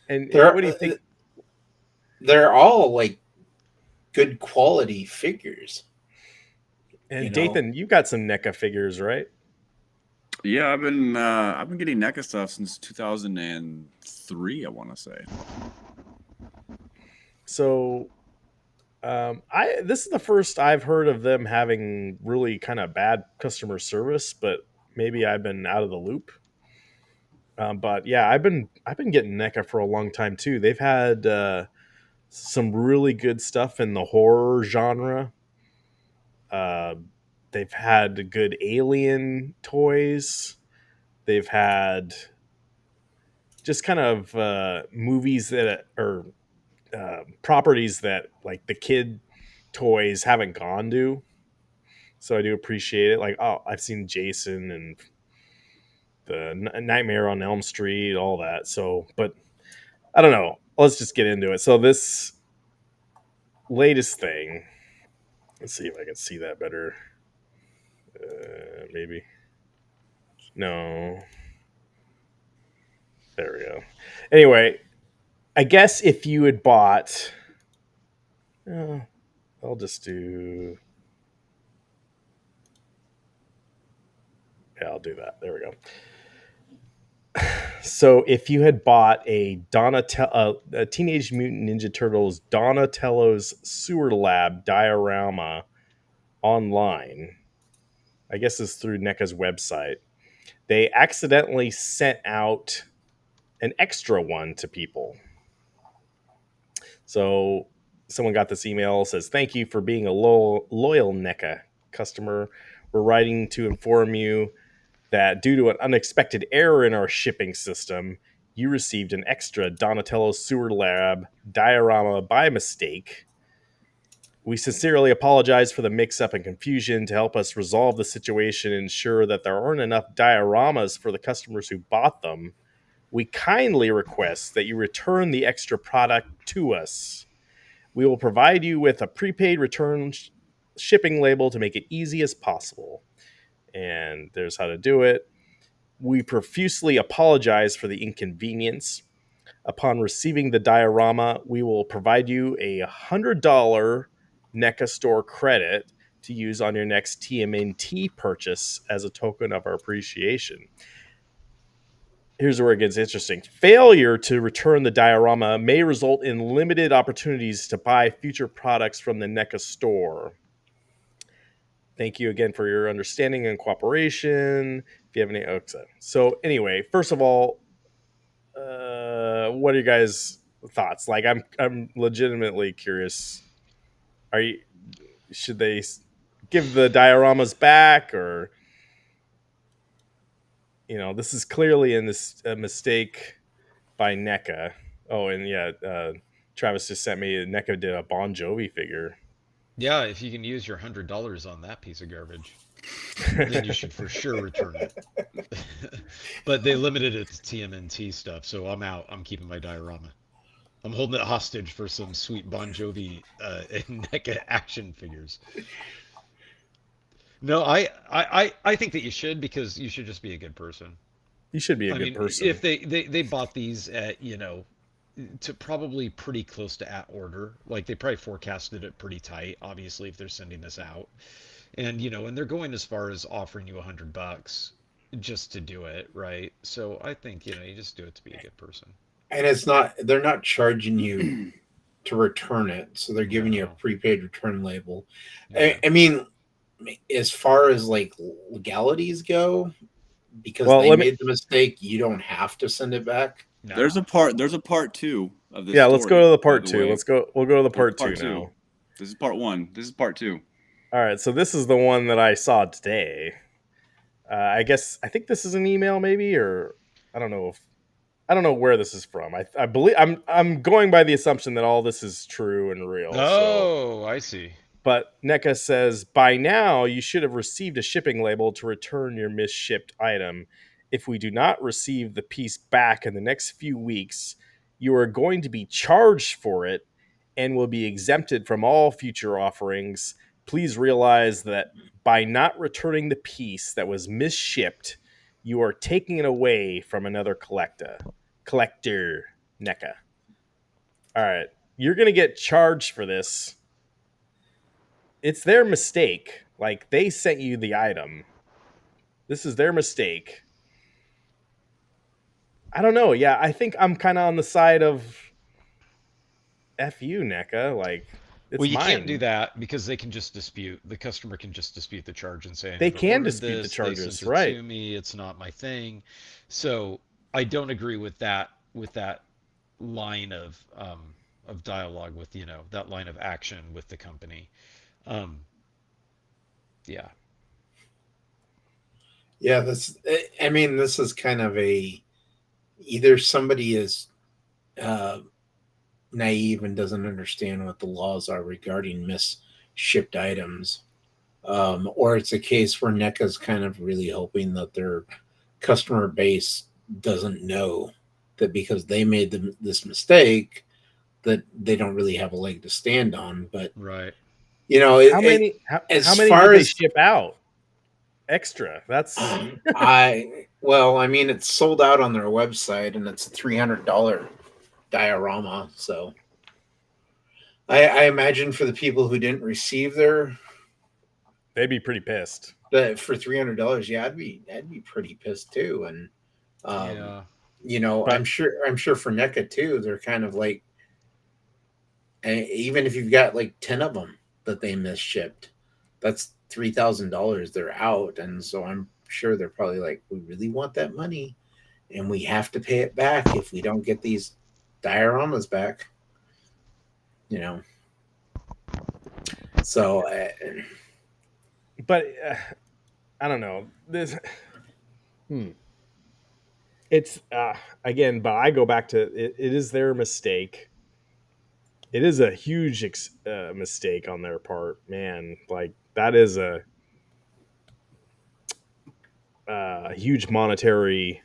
And They're, what do you think? They're all like good quality figures. And you know? Dathan, you got some NECA figures, right? Yeah, I've been getting NECA stuff since 2003, I want to say. So this is the first I've heard of them having really kind of bad customer service, but maybe I've been out of the loop. But yeah, I've been getting NECA for a long time too. They've had some really good stuff in the horror genre. Uh, they've had good alien toys. They've had just kind of movies that are properties that like the kid toys haven't gone to. So I do appreciate it. Like, oh, I've seen Jason and the Nightmare on Elm Street, all that. So, but I don't know. Let's just get into it. So this latest thing, let's see if I can see that better. Maybe. No. There we go. Anyway, I guess if you had bought, I'll just do. Yeah, I'll do that. There we go. So if you had bought a Teenage Mutant Ninja Turtles Donatello's Sewer Lab diorama online, I guess it's through NECA's website, they accidentally sent out an extra one to people. So someone got this email, says, "Thank you for being a loyal NECA customer. We're writing to inform you that due to an unexpected error in our shipping system, you received an extra Donatello Sewer Lab diorama by mistake. We sincerely apologize for the mix-up and confusion. To help us resolve the situation and ensure that there aren't enough dioramas for the customers who bought them, we kindly request that you return the extra product to us. We will provide you with a prepaid return shipping label to make it easy as possible." And there's how to do it. "We profusely apologize for the inconvenience. Upon receiving the diorama, we will provide you a $100 NECA store credit to use on your next TMNT purchase as a token of our appreciation." Here's where it gets interesting. "Failure to return the diorama may result in limited opportunities to buy future products from the NECA store. Thank you again for your understanding and cooperation. If you have any..." So anyway, first of all, what are you guys' thoughts? Like, I'm legitimately curious. Are you should they give the dioramas back, or this is clearly a mistake by NECA. Oh, and yeah, Travis just sent me NECA did a Bon Jovi figure. Yeah, if you can use your $100 on that piece of garbage, then you should for sure return it. But they limited it to TMNT stuff, so I'm out. I'm keeping my diorama. I'm holding it hostage for some sweet Bon Jovi NECA action figures. No, I think that you should, because you should just be a good person. You should be a I good mean, person. if they bought these at, to probably pretty close to at order, like they probably forecasted it pretty tight, obviously, if they're sending this out. And and they're going as far as offering you $100 just to do it, right? So I think, you just do it to be a good person. And they're not charging you to return it, so they're giving you a prepaid return label. Yeah. I mean, as far as like legalities go, because Well, they let me- made the mistake, you don't have to send it back. No. There's a part 2 of this. Yeah, let's go story, to the by part the 2. way. We'll go to the There's part 2 now. This is part 1. This is part 2. All right, so this is the one that I saw today. I think this is an email, maybe, or I don't know where this is from. I believe I'm going by the assumption that all this is true and real. Oh, I see. But NECA says, by now you should have received a shipping label to return your misshipped item. If we do not receive the piece back in the next few weeks, you are going to be charged for it and will be exempted from all future offerings. Please realize that by not returning the piece that was misshipped, you are taking it away from another collector, NECA. All right, you're going to get charged for this. It's their mistake. Like, they sent you the item. This is their mistake. I don't know. Yeah, I think I'm kind of on the side of F you, NECA. Like, it's Well, you mine. can't do that because they can just dispute. The customer can just dispute the charge and say, They "I never can ordered dispute the this, charges, they sent it right. to me. It's not my thing." So I don't agree with that. With that line of dialogue, with that line of action with the company. Yeah. Yeah, this is kind of either somebody is naive and doesn't understand what the laws are regarding misshipped items, or it's a case where NECA's kind of really hoping that their customer base doesn't know that because they made this mistake that they don't really have a leg to stand on. But right, how many did they ship out? Extra. That's it's sold out on their website and it's a $300 diorama. So I imagine for the people who didn't receive they'd be pretty pissed. But for $300, yeah, I'd be pretty pissed too. And but I'm sure for NECA too, they're kind of like, even if you've got like 10 of them that they misshipped, that's $3,000 they're out. And so I'm sure they're probably like, we really want that money and we have to pay it back if we don't get these dioramas back, so but I don't know this. It's again, but I go back to it is their mistake. It is a huge mistake on their part, man. Like, that is a huge monetary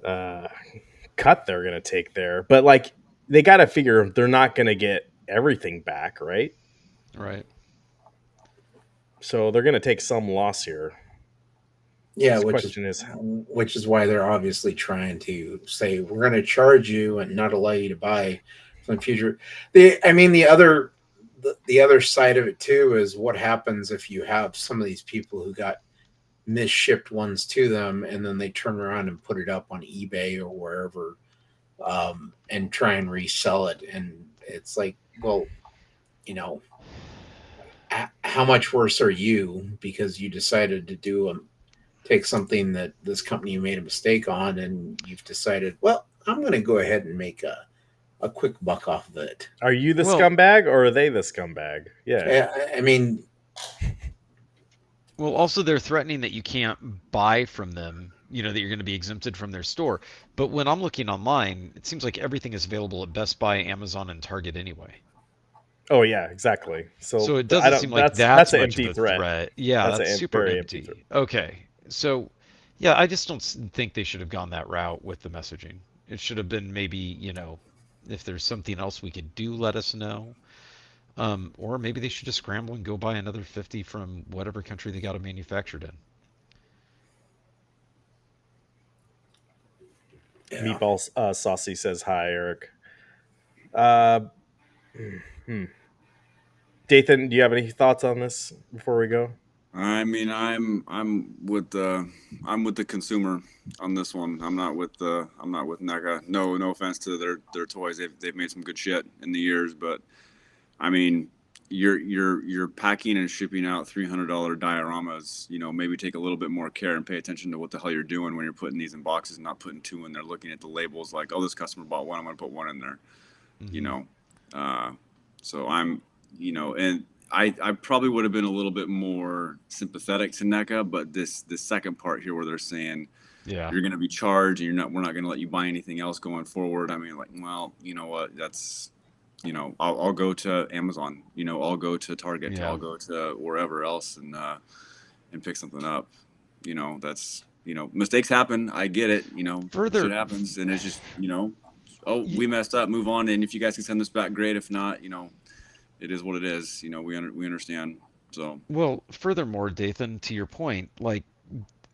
cut they're going to take there. But, like, they got to figure they're not going to get everything back, right? Right. So they're going to take some loss here. Yeah, which is why they're obviously trying to say we're going to charge you and not allow you to buy from the future. The other side of it too is what happens if you have some of these people who got misshipped ones to them and then they turn around and put it up on eBay or wherever and try and resell it, and it's like, well, how much worse are you because you decided to take something that this company made a mistake on, and you've decided, well, I'm going to go ahead and make a quick buck off of it. Are you the scumbag or are they the scumbag? Yeah. I mean, well, also they're threatening that you can't buy from them, that you're going to be exempted from their store. But when I'm looking online, it seems like everything is available at Best Buy, Amazon, and Target anyway. Oh yeah, exactly. So So it I doesn't seem don't. like That's that's an much of empty a threat. threat. Yeah, That's that's a super very empty threat. empty. Okay. So, yeah, I just don't think they should have gone that route with the messaging. It should have been maybe, if there's something else we could do, let us know. Or maybe they should just scramble and go buy another 50 from whatever country they got it manufactured in. Yeah. Meatball Saucy says hi, Eric. Uh, hmm. Dathan, do you have any thoughts on this before we go? I mean, I'm with the consumer on this one. I'm not with NECA. No offense to their toys. They've made some good shit in the years, but I mean, you're packing and shipping out $300 dioramas. Maybe take a little bit more care and pay attention to what the hell you're doing when you're putting these in boxes and not putting two in there. Looking at the labels like, oh, this customer bought one, I'm gonna put one in there. Mm-hmm. You know, so I'm, and I probably would have been a little bit more sympathetic to NECA, but this second part here where they're saying, Yeah, you're going to be charged, and we're not going to let you buy anything else going forward. I mean, like, well, you know what? That's, I'll go to Amazon. I'll go to Target. Yeah. I'll go to wherever else and pick something up. That's mistakes happen. I get it. Further- shit happens, and it's just oh, we messed up. Move on, and if you guys can send this back, great. If not, it is what it is. We understand. So Well, furthermore, Dathan, to your point, like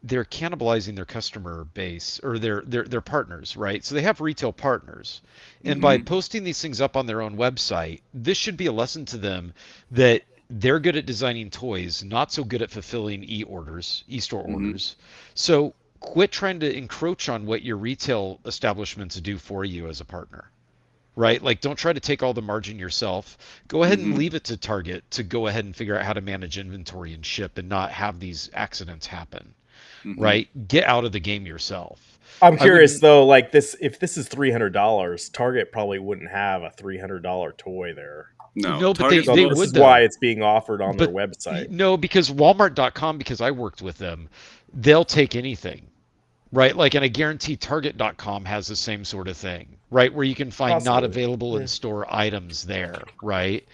they're cannibalizing their customer base or their partners, right? So they have retail partners. And by posting these things up on their own website, this should be a lesson to them that they're good at designing toys, not so good at fulfilling e-store orders. So quit trying to encroach on what your retail establishments do for you as a partner. Right? Like, don't try to take all the margin yourself. Go ahead and leave it to Target to go ahead and figure out how to manage inventory and ship and not have these accidents happen. Right? Get out of the game yourself. I'm curious though, like this, if this is $300, Target probably wouldn't have a $300 toy there. No, but Target's they This would is though. why it's being offered on their But website. No, because Walmart.com, because I worked with them, they'll take anything. Right? Like, and I guarantee Target.com has the same sort of thing, right? Where you can find not Possibly. available in store items there, right?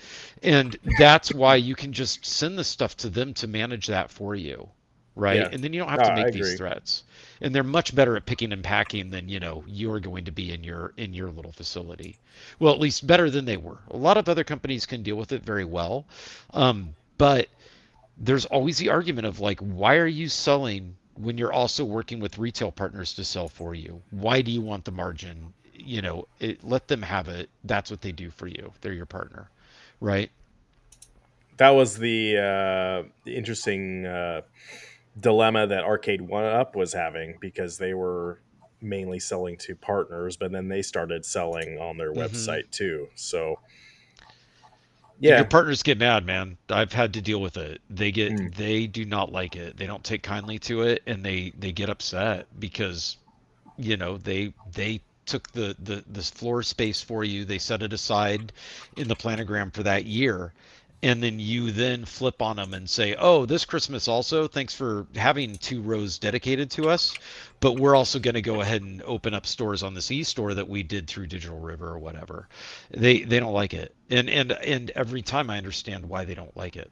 And that's why you can just send the stuff to them to manage that for you, right? Yeah. And then you don't have No, to I make these agree. threats. And they're much better at picking and packing than, you're going to be in your little facility. Well, at least better than they were. A lot of other companies can deal with it very well. But there's always the argument of like, why are you selling when you're also working with retail partners to sell for you? Why do you want the margin? Let them have it. That's what they do for you. They're your partner, right? That was the interesting dilemma that Arcade One Up was having, because they were mainly selling to partners, but then they started selling on their website too. So And your yeah, partners get mad, man. I've had to deal with it. They do not like it. They don't take kindly to it, and they get upset because they took the floor space for you. They set it aside in the planogram for that year, and then you then flip on them and say, oh, this Christmas also, thanks for having 2 rows dedicated to us, but we're also going to go ahead and open up stores on this e-store that we did through Digital River or whatever. They don't like it, and every time I understand why they don't like it.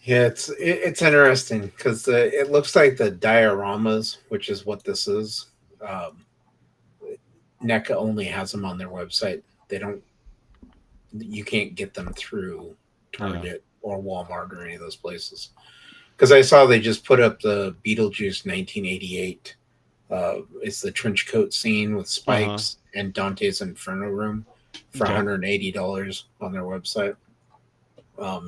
Yeah, it's interesting because it looks like the dioramas, which is what this is. NECA only has them on their website. You can't get them through Target or Walmart or any of those places. Because I saw they just put up the Beetlejuice 1988. It's the trench coat scene with Spikes and Dante's Inferno Room for $180 on their website.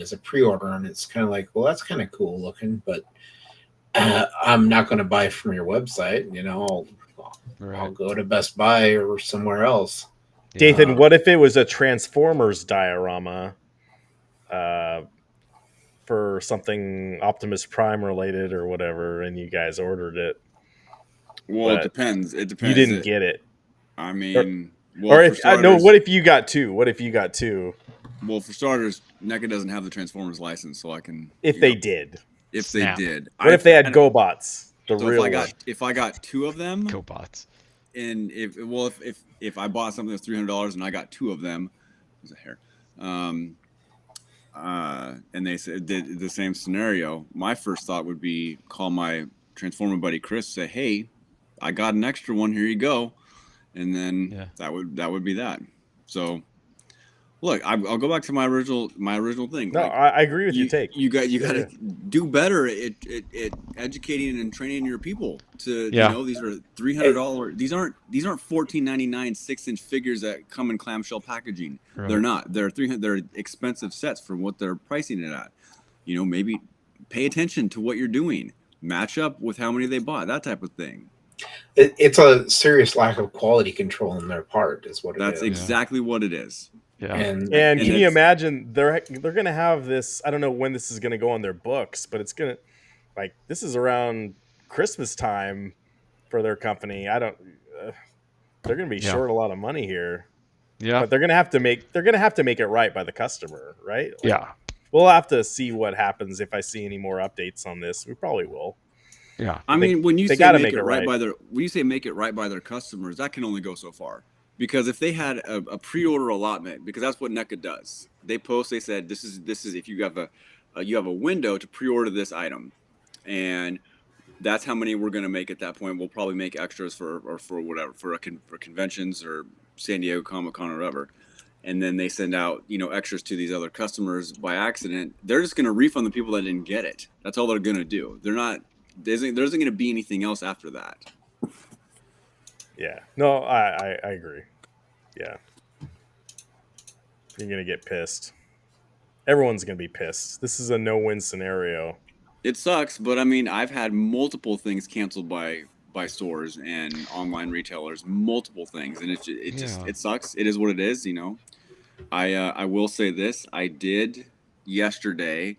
As a pre-order, and it's kind of like, well, that's kind of cool looking, but I'm not going to buy from your website. I'll go to Best Buy or somewhere else. Dathan, what if it was a Transformers diorama for something Optimus Prime related or whatever, and you guys ordered it? Well, it depends. It depends. You didn't get it. I mean, or if no, what if you got 2? What if you got 2? Well, for starters, NECA doesn't have the Transformers license, so I can. If they did. If they did. What if they had GoBots? If I got 2 of them, GoBots. if I bought something that's $300 and I got 2 of them, it was a hair, and they said did the same scenario, my first thought would be call my Transformer buddy Chris, say, hey, I got an extra one, here you go, and then that would be that. So look, I'll go back to my original thing. No, I agree with your take. You got to do better at educating and training your people to these are $300. These aren't $14.99 6-inch figures that come in clamshell packaging. Right. They're not. They're They're expensive sets for what they're pricing it at. Maybe pay attention to what you're doing. Match up with how many they bought. That type of thing. It's a serious lack of quality control on their part, is what it is. That's exactly what it is. Yeah. And can you imagine they're going to have this, I don't know when this is going to go on their books, but it's going to, this is around Christmas time for their company. They're going to be short a lot of money here. Yeah. But they're going to have to make it right by the customer, right? Yeah. We'll have to see what happens if I see any more updates on this. We probably will. Yeah. I mean, when you say make it right by their customers, that can only go so far. Because if they had a pre-order allotment, because that's what NECA does, they said this is if you have a window to pre-order this item, and that's how many we're going to make at that point. We'll probably make extras for whatever for conventions or San Diego Comic-Con or whatever, and then they send out extras to these other customers by accident. They're just going to refund the people that didn't get it. That's all they're going to do. There isn't going to be anything else after that. Yeah. No, I agree. Yeah. You're going to get pissed. Everyone's going to be pissed. This is a no-win scenario. It sucks, but I mean, I've had multiple things canceled by stores and online retailers, multiple things, and it sucks. It is what it is, I will say this. I did yesterday,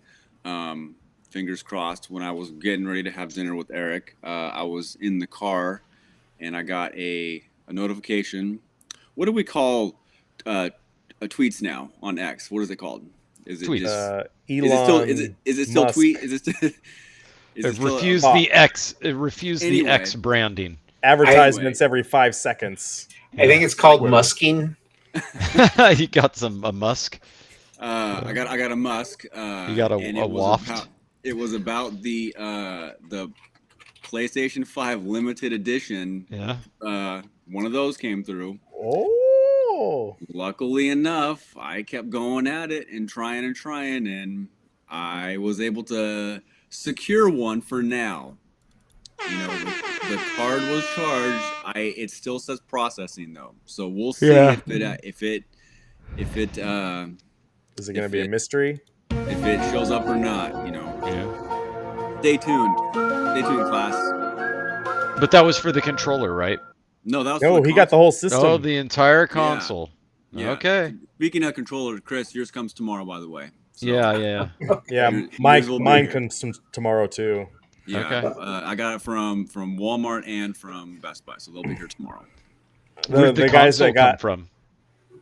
fingers crossed, when I was getting ready to have dinner with Eric, I was in the car and I got a notification. What do we call tweets now on X? What is it called? Is it tweets? Elon? Is it still Musk. tweet? Is it? It refused the X. It refused the X branding. Advertisements every 5 seconds. I think it's called musking. You got a musk. I got a musk. You got a waft. It was about the PlayStation 5 limited edition. Yeah. One of those came through. Oh. Luckily enough, I kept going at it and trying, and I was able to secure one for now. The card was charged. It still says processing though, so we'll see if it is it going to be a mystery? If it shows up or not, Stay tuned, class. But that was for the controller, right? No, that was no. He got the whole system. Oh, the entire console. Yeah. Okay. Speaking of controller, Chris, yours comes tomorrow, by the way. So. Yeah. Mine comes tomorrow too. Yeah. Okay. I got it from Walmart and from Best Buy, so they'll be here tomorrow. The guys that got from.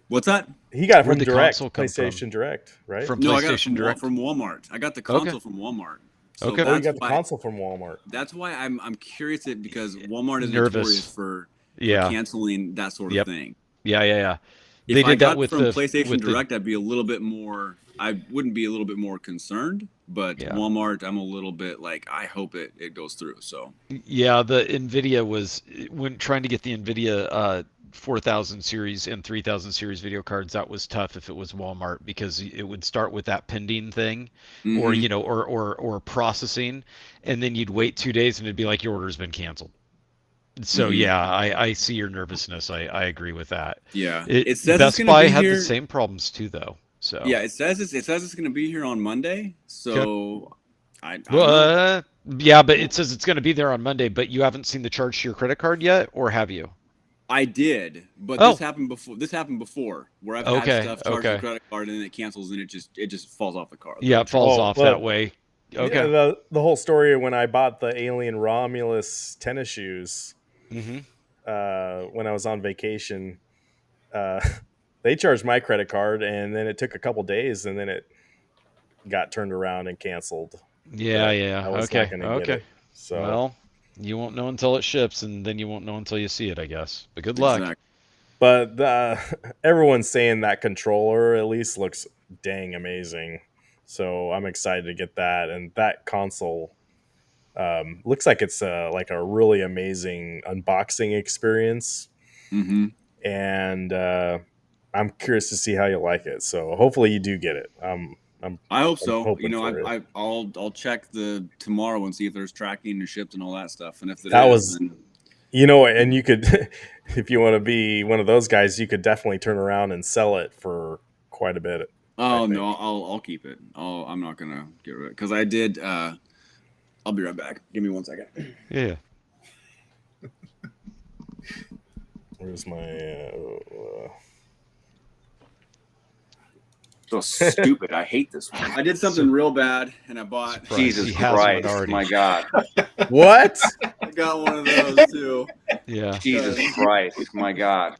What's that? He got it from Direct, PlayStation Direct, right? From no, PlayStation I got it Direct from Walmart. I got the console from Walmart. So you got the console from Walmart. That's why I'm curious because Walmart is notorious for canceling that sort of thing. Yeah. If they did I got that with from PlayStation Direct, I'd be a little bit more. I wouldn't be a little bit more concerned, but Walmart, I'm a little bit like I hope it goes through. So yeah, the Nvidia was when trying to get the Nvidia 4000 series and 3000 series video cards. That was tough if it was Walmart because it would start with that pending thing, or or processing, and then you'd wait 2 days and it'd be like your order's been canceled. So I see your nervousness. I agree with that. Yeah, it says Best Buy had the same problems too, though. So yeah, it says it's going to be here on Monday. So yeah, but it says it's going to be there on Monday. But you haven't seen the charge to your credit card yet, or have you? I did, but this happened before. This happened before, where I've had stuff charged to credit card and then it cancels and it just falls off the card. Yeah, it falls off that way. Okay. Yeah, the whole story when I bought the Alien Romulus tennis shoes, when I was on vacation, they charged my credit card and then it took a couple days and then it got turned around and canceled. Yeah. I was not gonna get it. So You won't know until it ships, and then you won't know until you see it, I guess. But good luck. Exactly. But everyone's saying that controller at least looks dang amazing. So I'm excited to get that. And that console looks like it's like a really amazing unboxing experience. Mm-hmm. And I'm curious to see how you like it. So hopefully you do get it. I hope I'm so. hoping for it. I'll check the tomorrow and see if there's tracking and shipped and all that stuff. And if That is, was, then and you could, if you want to be one of those guys, you could definitely turn around and sell it for quite a bit. oh no, I'll keep it. I'm not gonna get rid of it because I did. I'll be right back. Give me 1 second. Yeah. Where's my? So stupid. I hate this one. I did something real bad, and I bought. Jesus Christ! My God. What? I got one of those too. Yeah. Jesus Christ! My God.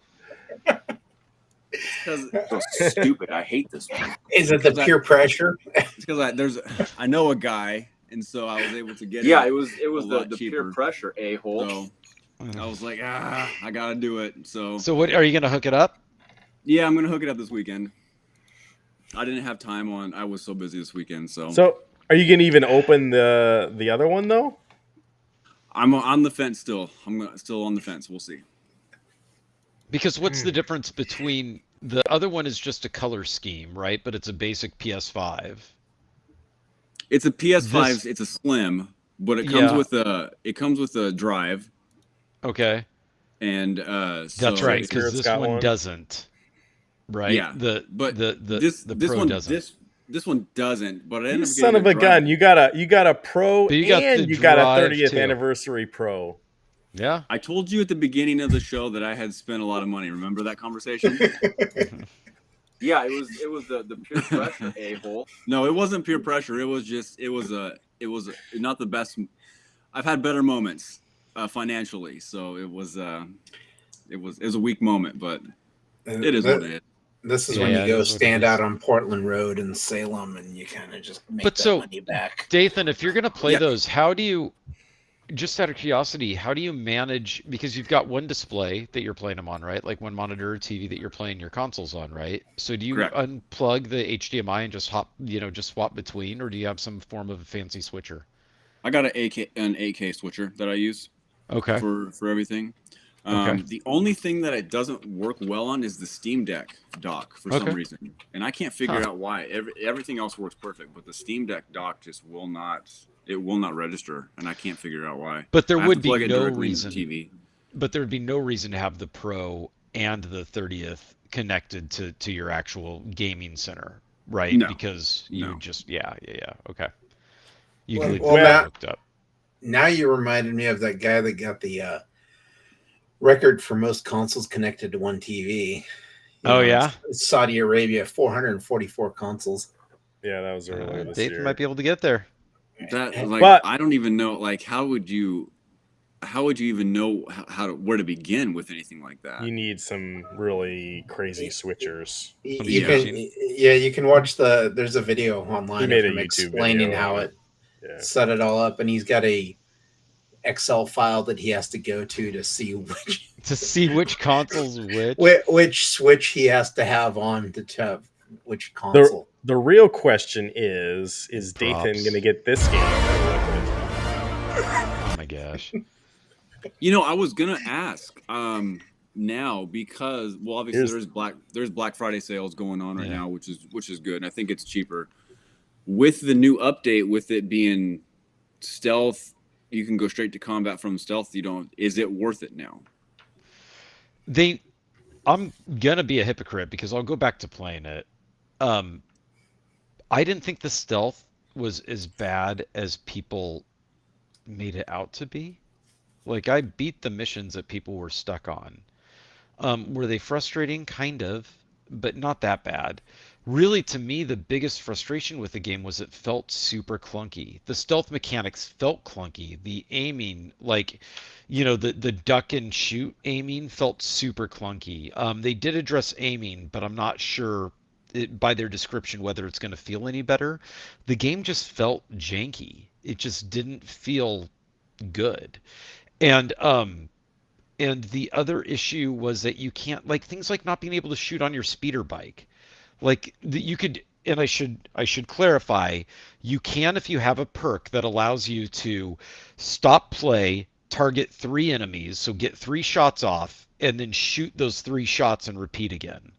So stupid. I hate this one. Is it the peer pressure? It's because I know a guy, and so I was able to get. Yeah, it it was the cheaper. peer pressure, a-hole. So I was like, I gotta do it. So what are you gonna hook it up? Yeah, I'm gonna hook it up this weekend. I didn't have time on. I was so busy this weekend. So are you gonna even open the other one though? I'm on the fence still. Still on the fence. We'll see. Because what's the difference between the other one is just a color scheme, right? But it's a basic PS5. It's a PS5. It's a slim, but it comes with a drive. Okay. And that's right, because this one doesn't. Right. Yeah. The Pro one doesn't. This one doesn't. But You son of a gun! You got a Pro and you got a 30th anniversary Pro. Yeah. I told you at the beginning of the show that I had spent a lot of money. Remember that conversation? Yeah, it was the peer pressure, a-hole. No, it wasn't peer pressure. It was not the best. I've had better moments financially, so it was a weak moment, but it is what it is. This is when you go stand out on Portland Road in Salem and you kind of just make money back. Dathan, if you're going to play those, how do you, just out of curiosity, how do you manage, because you've got one display that you're playing them on, right? Like one monitor or TV that you're playing your consoles on, right? So do you unplug the HDMI and just swap between, or do you have some form of a fancy switcher? I got an 8K switcher that I use. Okay. For everything. The only thing that it doesn't work well on is the Steam Deck dock for some reason, and I can't figure out why. Everything else works perfect, but the Steam Deck dock just will not register, and I can't figure out why. But there would be no reason. TV. But there would be no reason to have the Pro and the 30th connected to your actual gaming center, right? No. Because you just okay. You could hooked up. Now you reminded me of that guy that got the record for most consoles connected to one TV. Saudi Arabia, 444 consoles. Yeah, that was earlier this Dave year. might be able to get there. I don't even know. Like, how would you even know where to begin with anything like that? You need some really crazy switchers. You can watch there's a video online of him explaining how it set it all up, and he's got a Excel file that he has to go to see which consoles which switch he has to have on to have which console. The real question is Dathan going to get this game? Oh my gosh! I was gonna ask now because obviously there's Black Friday sales going on right now, which is good, and I think it's cheaper with the new update. With it being stealth, you can go straight to combat from stealth. Is it worth it now? I'm gonna be a hypocrite because I'll go back to playing it. I didn't think the stealth was as bad as people made it out to be. Like, I beat the missions that people were stuck on. Were they frustrating? Kind of, but not that bad. Really, to me, the biggest frustration with the game was it felt super clunky. The stealth mechanics felt clunky. The aiming, the duck and shoot aiming felt super clunky. They did address aiming, but I'm not sure by their description whether it's going to feel any better. The game just felt janky. It just didn't feel good. And the other issue was that you can't, like, things like not being able to shoot on your speeder bike. Like you could, and I should clarify, you can if you have a perk that allows you to stop play, target 3 enemies, so get 3 shots off, and then shoot those 3 shots and repeat again.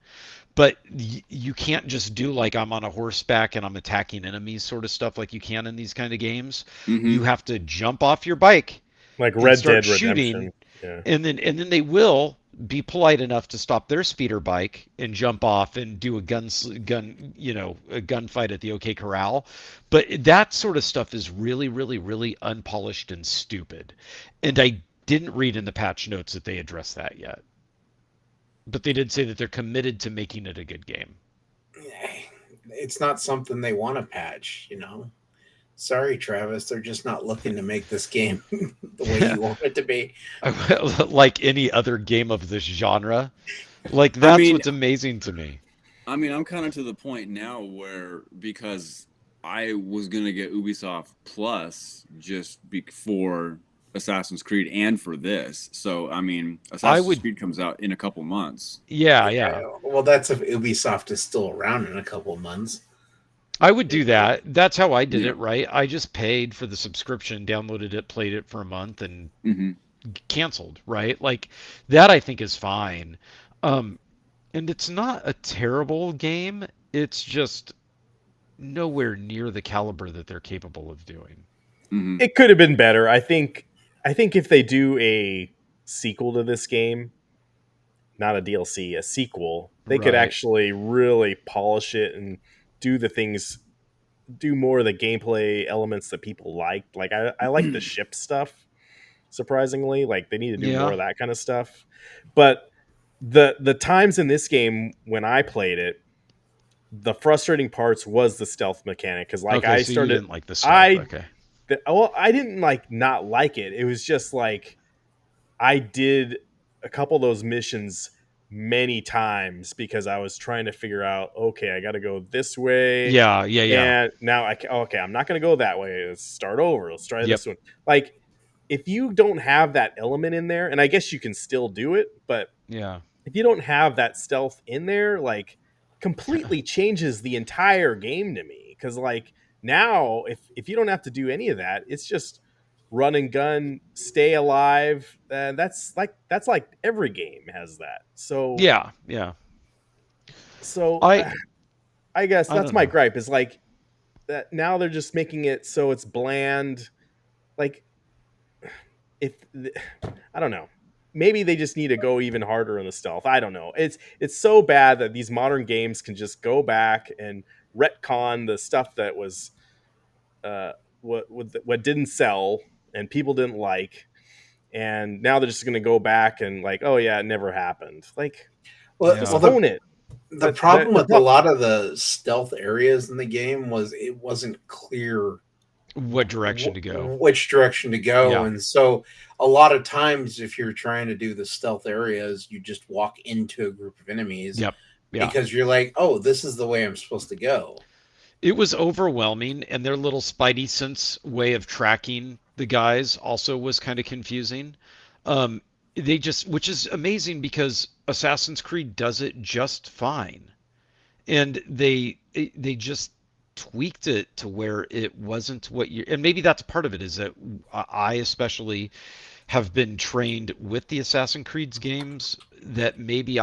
But you can't just do like I'm on a horseback and I'm attacking enemies sort of stuff like you can in these kind of games. You have to jump off your bike Like and Red start Dead shooting, Redemption. Yeah. and then they will be polite enough to stop their speeder bike and jump off and do a a gunfight at the OK Corral. But that sort of stuff is really, really, really unpolished and stupid. And I didn't read in the patch notes that they addressed that yet. But they did say that they're committed to making it a good game. It's not something they want to patch, Sorry, Travis, they're just not looking to make this game the way you want it to be. Like any other game of this genre. Like, that's what's amazing to me. I mean, I'm kind of to the point now where, because I was going to get Ubisoft Plus just for Assassin's Creed and for this. So, I mean, Assassin's Creed comes out in a couple months. Yeah. Well, that's if Ubisoft is still around in a couple months. I would do that. That's how I did it, right? I just paid for the subscription, downloaded it, played it for a month, and canceled, right? Like, that I think is fine. And it's not a terrible game. It's just nowhere near the caliber that they're capable of doing. It could have been better. I think if they do a sequel to this game, not a DLC, a sequel, they could actually really polish it and do more of the gameplay elements that people liked. Like I like the ship stuff, surprisingly. Like they need to do more of that kind of stuff. But the times in this game when I played it, the frustrating parts was the stealth mechanic, because like you didn't like the stealth. I didn't not like it. It was just like I did a couple of those missions many times because I was trying to figure out, okay, I got to go this way. Yeah. And now I'm not going to go that way. Let's start over. Let's try this one. Like, if you don't have that element in there, and I guess you can still do it, but if you don't have that stealth in there, like, completely changes the entire game to me. Because like now, if you don't have to do any of that, it's just run and gun, stay alive. That's like every game has that. So yeah. So I guess that's my gripe, is like that now they're just making it so it's bland. Like, I don't know. Maybe they just need to go even harder in the stealth. I don't know. It's so bad that these modern games can just go back and retcon the stuff that was what didn't sell and people didn't like, and now they're just going to go back and like, oh yeah, it never happened. Like, own it. The problem with a lot of the stealth areas in the game was it wasn't clear which direction to go. And so a lot of times if you're trying to do the stealth areas, you just walk into a group of enemies because you're like, oh, this is the way I'm supposed to go. It was overwhelming, and their little Spidey sense way of tracking the guys also was kind of confusing. Which is amazing because Assassin's Creed does it just fine, and they just tweaked it to where it wasn't what you. And maybe that's part of it, is that I especially have been trained with the Assassin's Creed games, that maybe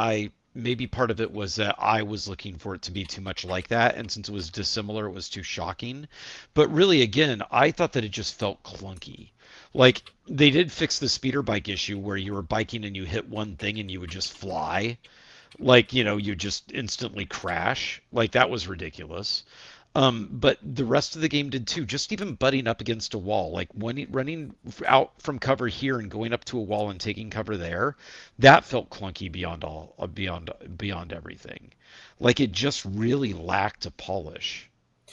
part of it was that I was looking for it to be too much like that, and since it was dissimilar, it was too shocking. But really, again, I thought that it just felt clunky. Like, they did fix the speeder bike issue where you were biking and you hit one thing and you would just fly. Like, you just instantly crash. Like, that was ridiculous. But the rest of the game did too. Just even butting up against a wall, like running out from cover here and going up to a wall and taking cover there, that felt clunky beyond everything. Like, it just really lacked a polish,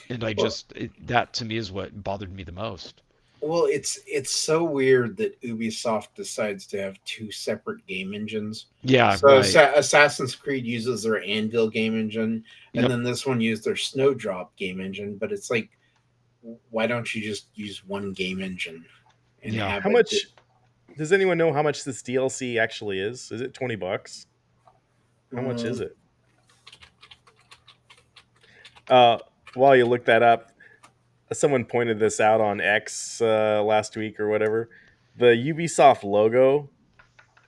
and that to me is what bothered me the most. Well, it's so weird that Ubisoft decides to have two separate game engines. Yeah, so Assassin's Creed uses their Anvil game engine, and then this one used their Snowdrop game engine. But it's like, why don't you just use one game engine? and Yeah. have How much? Does anyone know how much this DLC actually is? Is it $20? How much is it? While you look that up, someone pointed this out on X last week or whatever. The Ubisoft logo,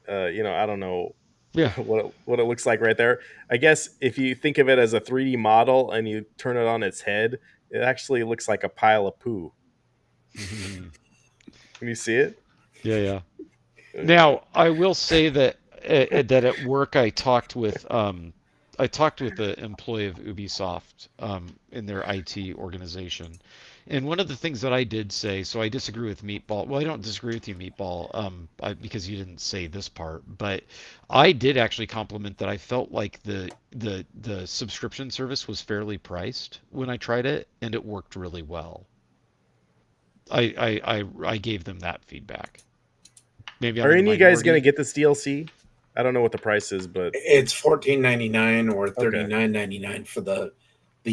I don't know Yeah. what it looks like right there. I guess if you think of it as a 3D model and you turn it on its head, it actually looks like a pile of poo. Can you see it? Yeah. Now, I will say that that at work I talked with an employee of Ubisoft in their IT organization, and one of the things that I did say, so I disagree with Meatball. Well, I don't disagree with you, Meatball, because you didn't say this part, but I did actually compliment that I felt like the subscription service was fairly priced when I tried it, and it worked really well. I gave them that feedback. Maybe I'm Are in the any of you guys gonna minority. get this DLC? I don't know what the price is, but It's $14.99 or okay, $39.99 for the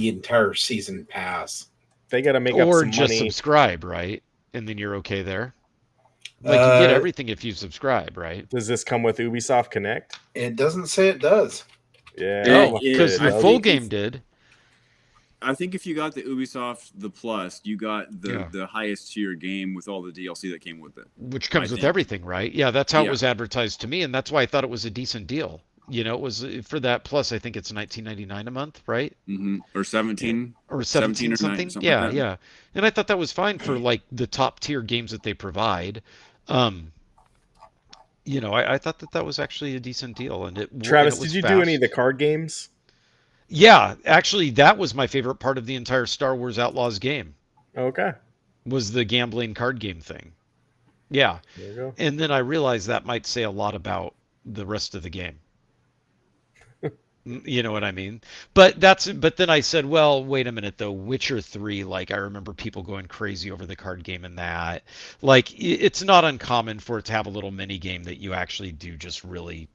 entire season pass. they got to make up Or some just money. subscribe, right? And then you're okay there. Like you get Uh, everything if you subscribe, right? Does this come with Ubisoft Connect? it doesn't say it does. Yeah, Oh, hopefully because it the I does. full think game did. I think if you got the Ubisoft the Plus, you got Yeah. the highest tier game with all the DLC that came with it. Which I comes with think. everything, right? Yeah, that's how it Yeah. was advertised to me, and that's why I thought it was a decent deal. It was for that plus. I think it's 19.99 a month, right? Or 17, Or 17 17 or 9, something. something like Yeah, that. yeah. And I thought that was fine for like the top tier games that they provide. Um, I thought that was actually a decent deal, and it Travis, was did you do any of the fast. card games? Yeah, actually, that was my favorite part of the entire Star Wars Outlaws game. Okay, Was the gambling card game thing. Yeah, there you go. and then I realized that might say a lot about the rest of the game. You know what I mean? But then I said, well, wait a minute though. Witcher 3, like I remember people going crazy over the card game in that. Like it's not uncommon for it to have a little mini game that you actually do just really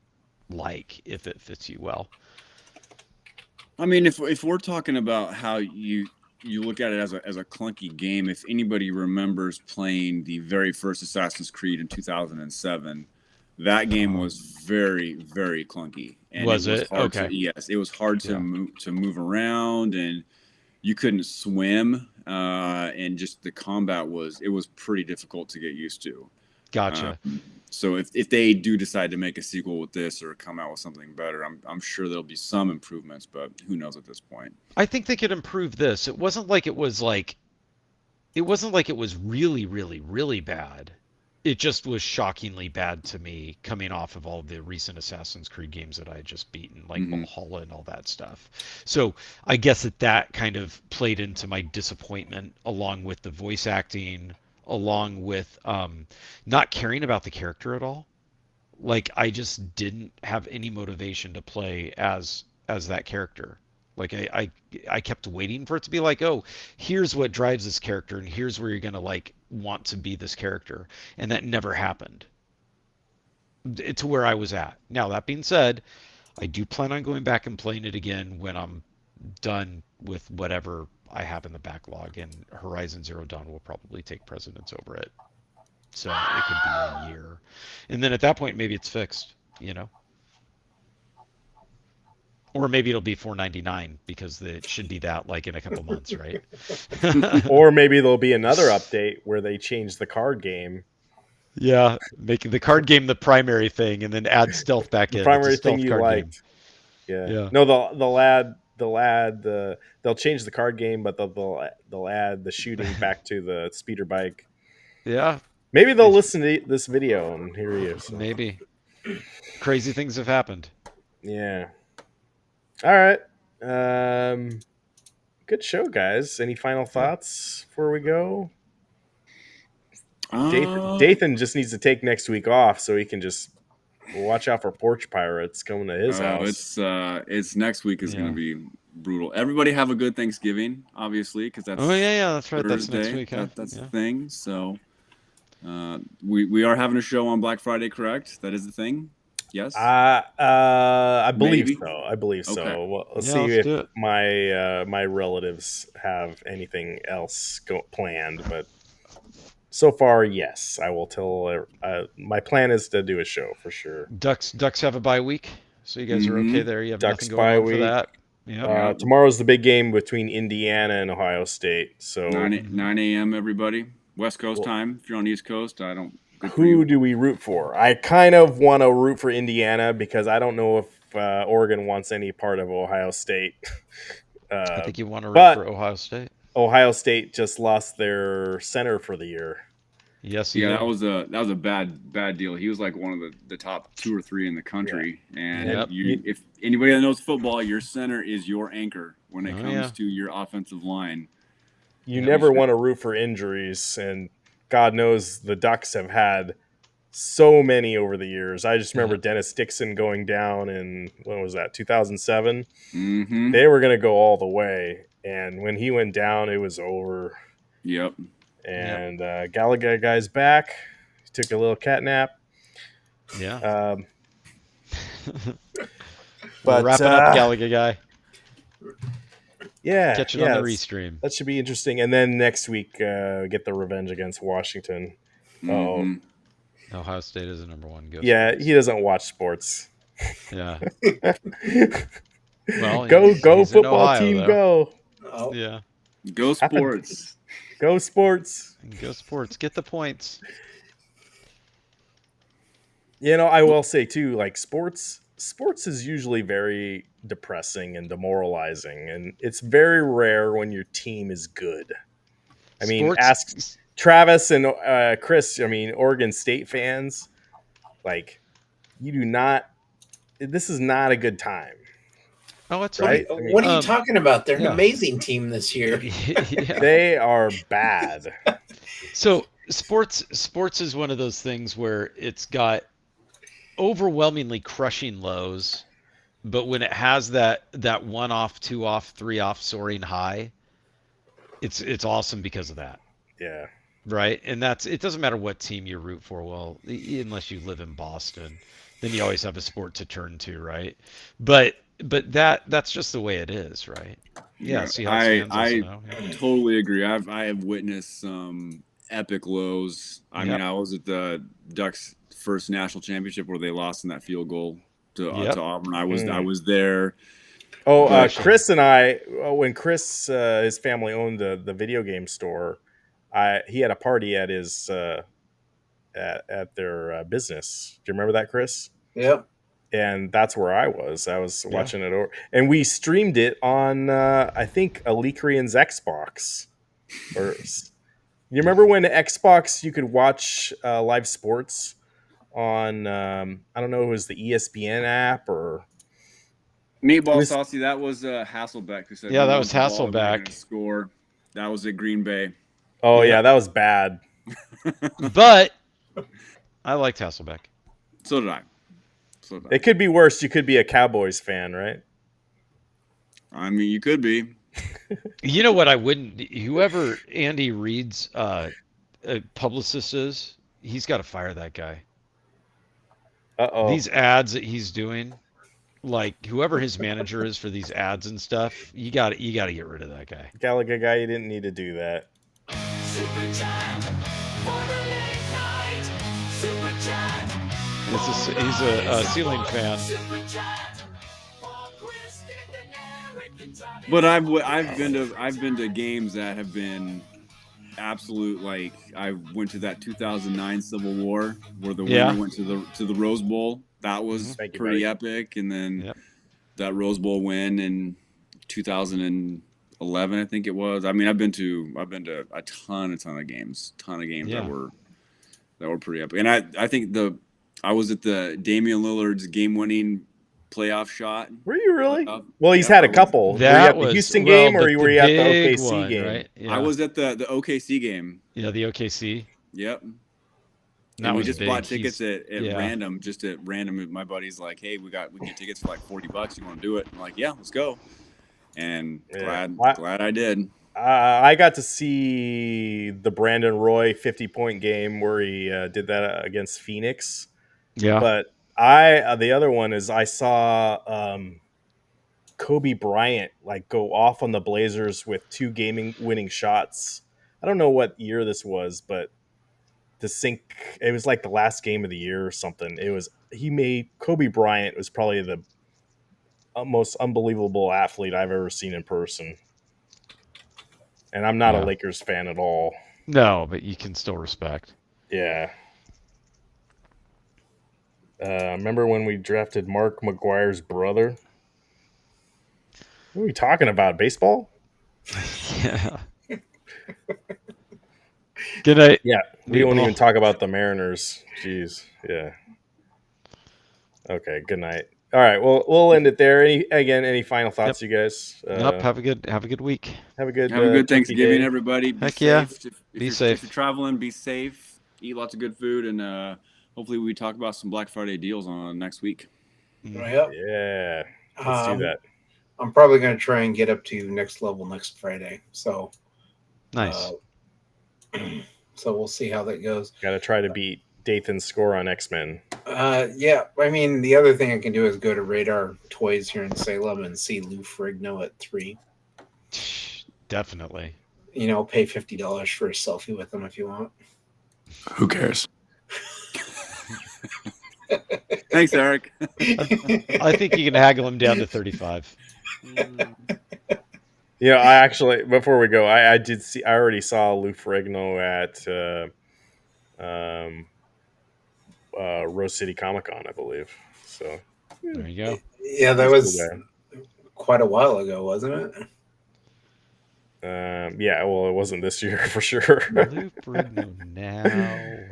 like if it fits you well. I mean, if we're talking about how you look at it as a clunky game, if anybody remembers playing the very first Assassin's Creed in 2007, that game was very, very clunky, and Was it was it? hard Okay. to it was hard to Yeah. move around, and you couldn't swim, and just the combat was pretty difficult to get used to. Gotcha. So if they do decide to make a sequel with this or come out with something better, I'm sure there'll be some improvements, but who knows at this point. I think they could improve this. It wasn't like it was really, really, really bad. It just was shockingly bad to me coming off of all the recent Assassin's Creed games that I had just beaten, like Valhalla and all that stuff. So I guess that kind of played into my disappointment, along with the voice acting, along with not caring about the character at all. Like I just didn't have any motivation to play as that character. Like I kept waiting for it to be like, oh, here's what drives this character, and here's where you're gonna like want to be this character, and that never happened. To where I was at. Now that being said, I do plan on going back and playing it again when I'm done with whatever I have in the backlog, and Horizon Zero Dawn will probably take precedence over it. So it could be a year, and then at that point maybe it's fixed, or maybe it'll be $4.99 because it should be that like in a couple months, right? Or maybe there'll be another update where they change the card game. Yeah, make the card game the primary thing, and then add stealth back The in. primary It's a thing stealth you card liked. game. Yeah. Yeah. No, they'll change the card game, but they'll add the shooting back to the speeder bike. Yeah. Maybe they'll listen to this video and hear you. So. Maybe. Crazy things have happened. Yeah. All right. Good show, guys. Any final thoughts before we go? Dathan just needs to take next week off so he can just watch out for porch pirates coming to his house. It's next week is going to be brutal. Everybody have a good Thanksgiving, obviously, because that's that's right. Thursday. That's next week. Huh? That's the thing. So we are having a show on Black Friday, correct? That is the thing. Yes. I believe Maybe? so. I believe so. Okay. Well, let's Yeah, see let's if do it. my relatives have anything else planned. But So far, yes. I will tell. My plan is to do a show for sure. Ducks have a bye week, so you guys are okay there. You have Ducks nothing going bye on for week. that. Yeah. Tomorrow's the big game between Indiana and Ohio State. So 9 a.m. everybody, West Coast time. If you're on the East Coast, I don't. Who do we root for? I kind of want to root for Indiana because I don't know if Oregon wants any part of Ohio State. I think you want to root for Ohio State. Ohio State just lost their center for the year. Yes, yeah, that was a bad deal. He was like one of the top 2 or 3 in the country, and if anybody that knows football, your center is your anchor when it comes to your offensive line. You never want to root for injuries, and God knows the Ducks have had so many over the years. I just remember Dennis Dixon going down in, when was that, 2007? Mm-hmm. They were going to go all the way, and when he went down, it was over. Yep. And Gallagher guy's back. He took a little cat nap. Yeah. But wrapping up, Gallagher guy. Yeah, catch it on the restream. That should be interesting. And then next week, get the revenge against Washington. Mm-hmm. Ohio State is the number one. Sports. He doesn't watch sports. Yeah. Well, go football Ohio, team, though. go. Oh. Yeah. Go sports. Go sports. Go sports. Get the points. I will say too, like sports is usually very depressing and demoralizing, and it's very rare when your team is good. I mean, ask Travis and Chris. I mean, Oregon State fans, like, you do not. This is not a good time. Oh, it's right. What are you talking about? They're an amazing team this year. They are bad. So sports is one of those things where it's got overwhelmingly crushing lows, but when it has that 1 off, 2 off, 3 off soaring high, it's awesome because of that. Yeah. Right. And it doesn't matter what team you root for. Well, unless you live in Boston, then you always have a sport to turn to, right? But that's just the way it is, right? Yeah. I totally agree. I have witnessed some epic lows. I mean, I was at the Ducks' first national championship where they lost in that field goal to Auburn. I was there. Oh, Chris and I, when Chris, his family owned the video game store, he had a party at his at their business. Do you remember that, Chris? Yep. And that's where I was. I was watching it over, and we streamed it on I think Alikrian's Xbox. Or you remember when Xbox you could watch live sports on I don't know, it was the ESPN app or Meatball Saucy. That was Hasselbeck who said, "Yeah, that was Hasselbeck." Score. That was at Green Bay. Oh yeah, that was bad. But I liked Hasselbeck. So did I. It could be worse. You could be a Cowboys fan, right? I mean, you could be. You know what? I wouldn't. Whoever Andy Reid's publicist is, he's got to fire that guy. These ads that he's doing, like whoever his manager is for these ads and stuff, you got to get rid of that guy. Gallagher guy, you didn't need to do that. He's a ceiling fan. But I've been to games that have been absolute. Like I went to that 2009 Civil War where the winner went to the Rose Bowl. That was pretty epic. And then that Rose Bowl win in 2011, I think it was. I mean, I've been to a ton of games that were pretty epic. And I think I was at the Damian Lillard's game-winning playoff shot. Were you really? Well, he's had a couple. Were you at the Houston game or were you at the OKC game? Right? Yeah. I was at the OKC game. Yeah, the OKC. Yep. And we just bought tickets at random, just at random. My buddy's like, "Hey, we can get tickets for like $40. You want to do it?" I'm like, "Yeah, let's go." And glad I did. I got to see the Brandon Roy 50-point game where he did that against Phoenix. Yeah. But the other one is I saw Kobe Bryant like go off on the Blazers with 2 winning shots. I don't know what year this was, but to sink. It was like the last game of the year or something. He made Kobe Bryant was probably the most unbelievable athlete I've ever seen in person. And I'm not a Lakers fan at all. No, but you can still respect. Yeah. Remember when we drafted Mark McGuire's brother? What are we talking about? Baseball? Yeah. Good night. Yeah. We won't even talk about the Mariners. Jeez. Yeah. Okay. Good night. All right. Well, we'll end it there. Any final thoughts, you guys? Nope. Have a good week. Have a good Thanksgiving, day. everybody. Be Heck safe. Yeah. If you're traveling, be safe. Eat lots of good food, and hopefully we talk about some Black Friday deals on next week. Yep. Yeah. Let's do that. I'm probably going to try and get up to next level next Friday. So nice. So we'll see how that goes. Got to try to beat Dathan's score on X-Men. Yeah. I mean, the other thing I can do is go to Radar Toys here in Salem and see Lou Ferrigno at 3. Definitely. Pay $50 for a selfie with him if you want. Who cares? Thanks, Eric. I think you can haggle him down to 35. Yeah, I actually, before we go, I already saw Lou Ferrigno at Rose City Comic Con, I believe. So there you go. Yeah, that was quite a while ago, wasn't it? Yeah, well, it wasn't this year for sure. Lou Ferrigno now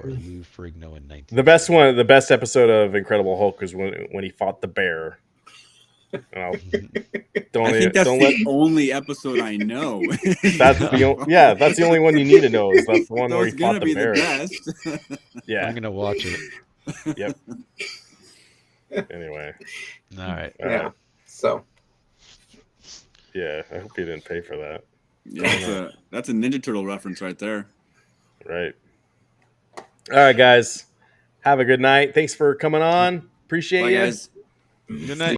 or Lou Ferrigno in 19? The best episode of Incredible Hulk is when he fought the bear. I think that's the only episode I know. That's the only one you need to know. Is that's the one where he fought the bear. The best. Yeah, I'm gonna watch it. Yep. Anyway. All right. Yeah. So. Yeah, I hope you didn't pay for that. Yeah, that's a Ninja Turtle reference right there. Right. All right, guys. Have a good night. Thanks for coming on. Appreciate you. Bye, guys. Good night.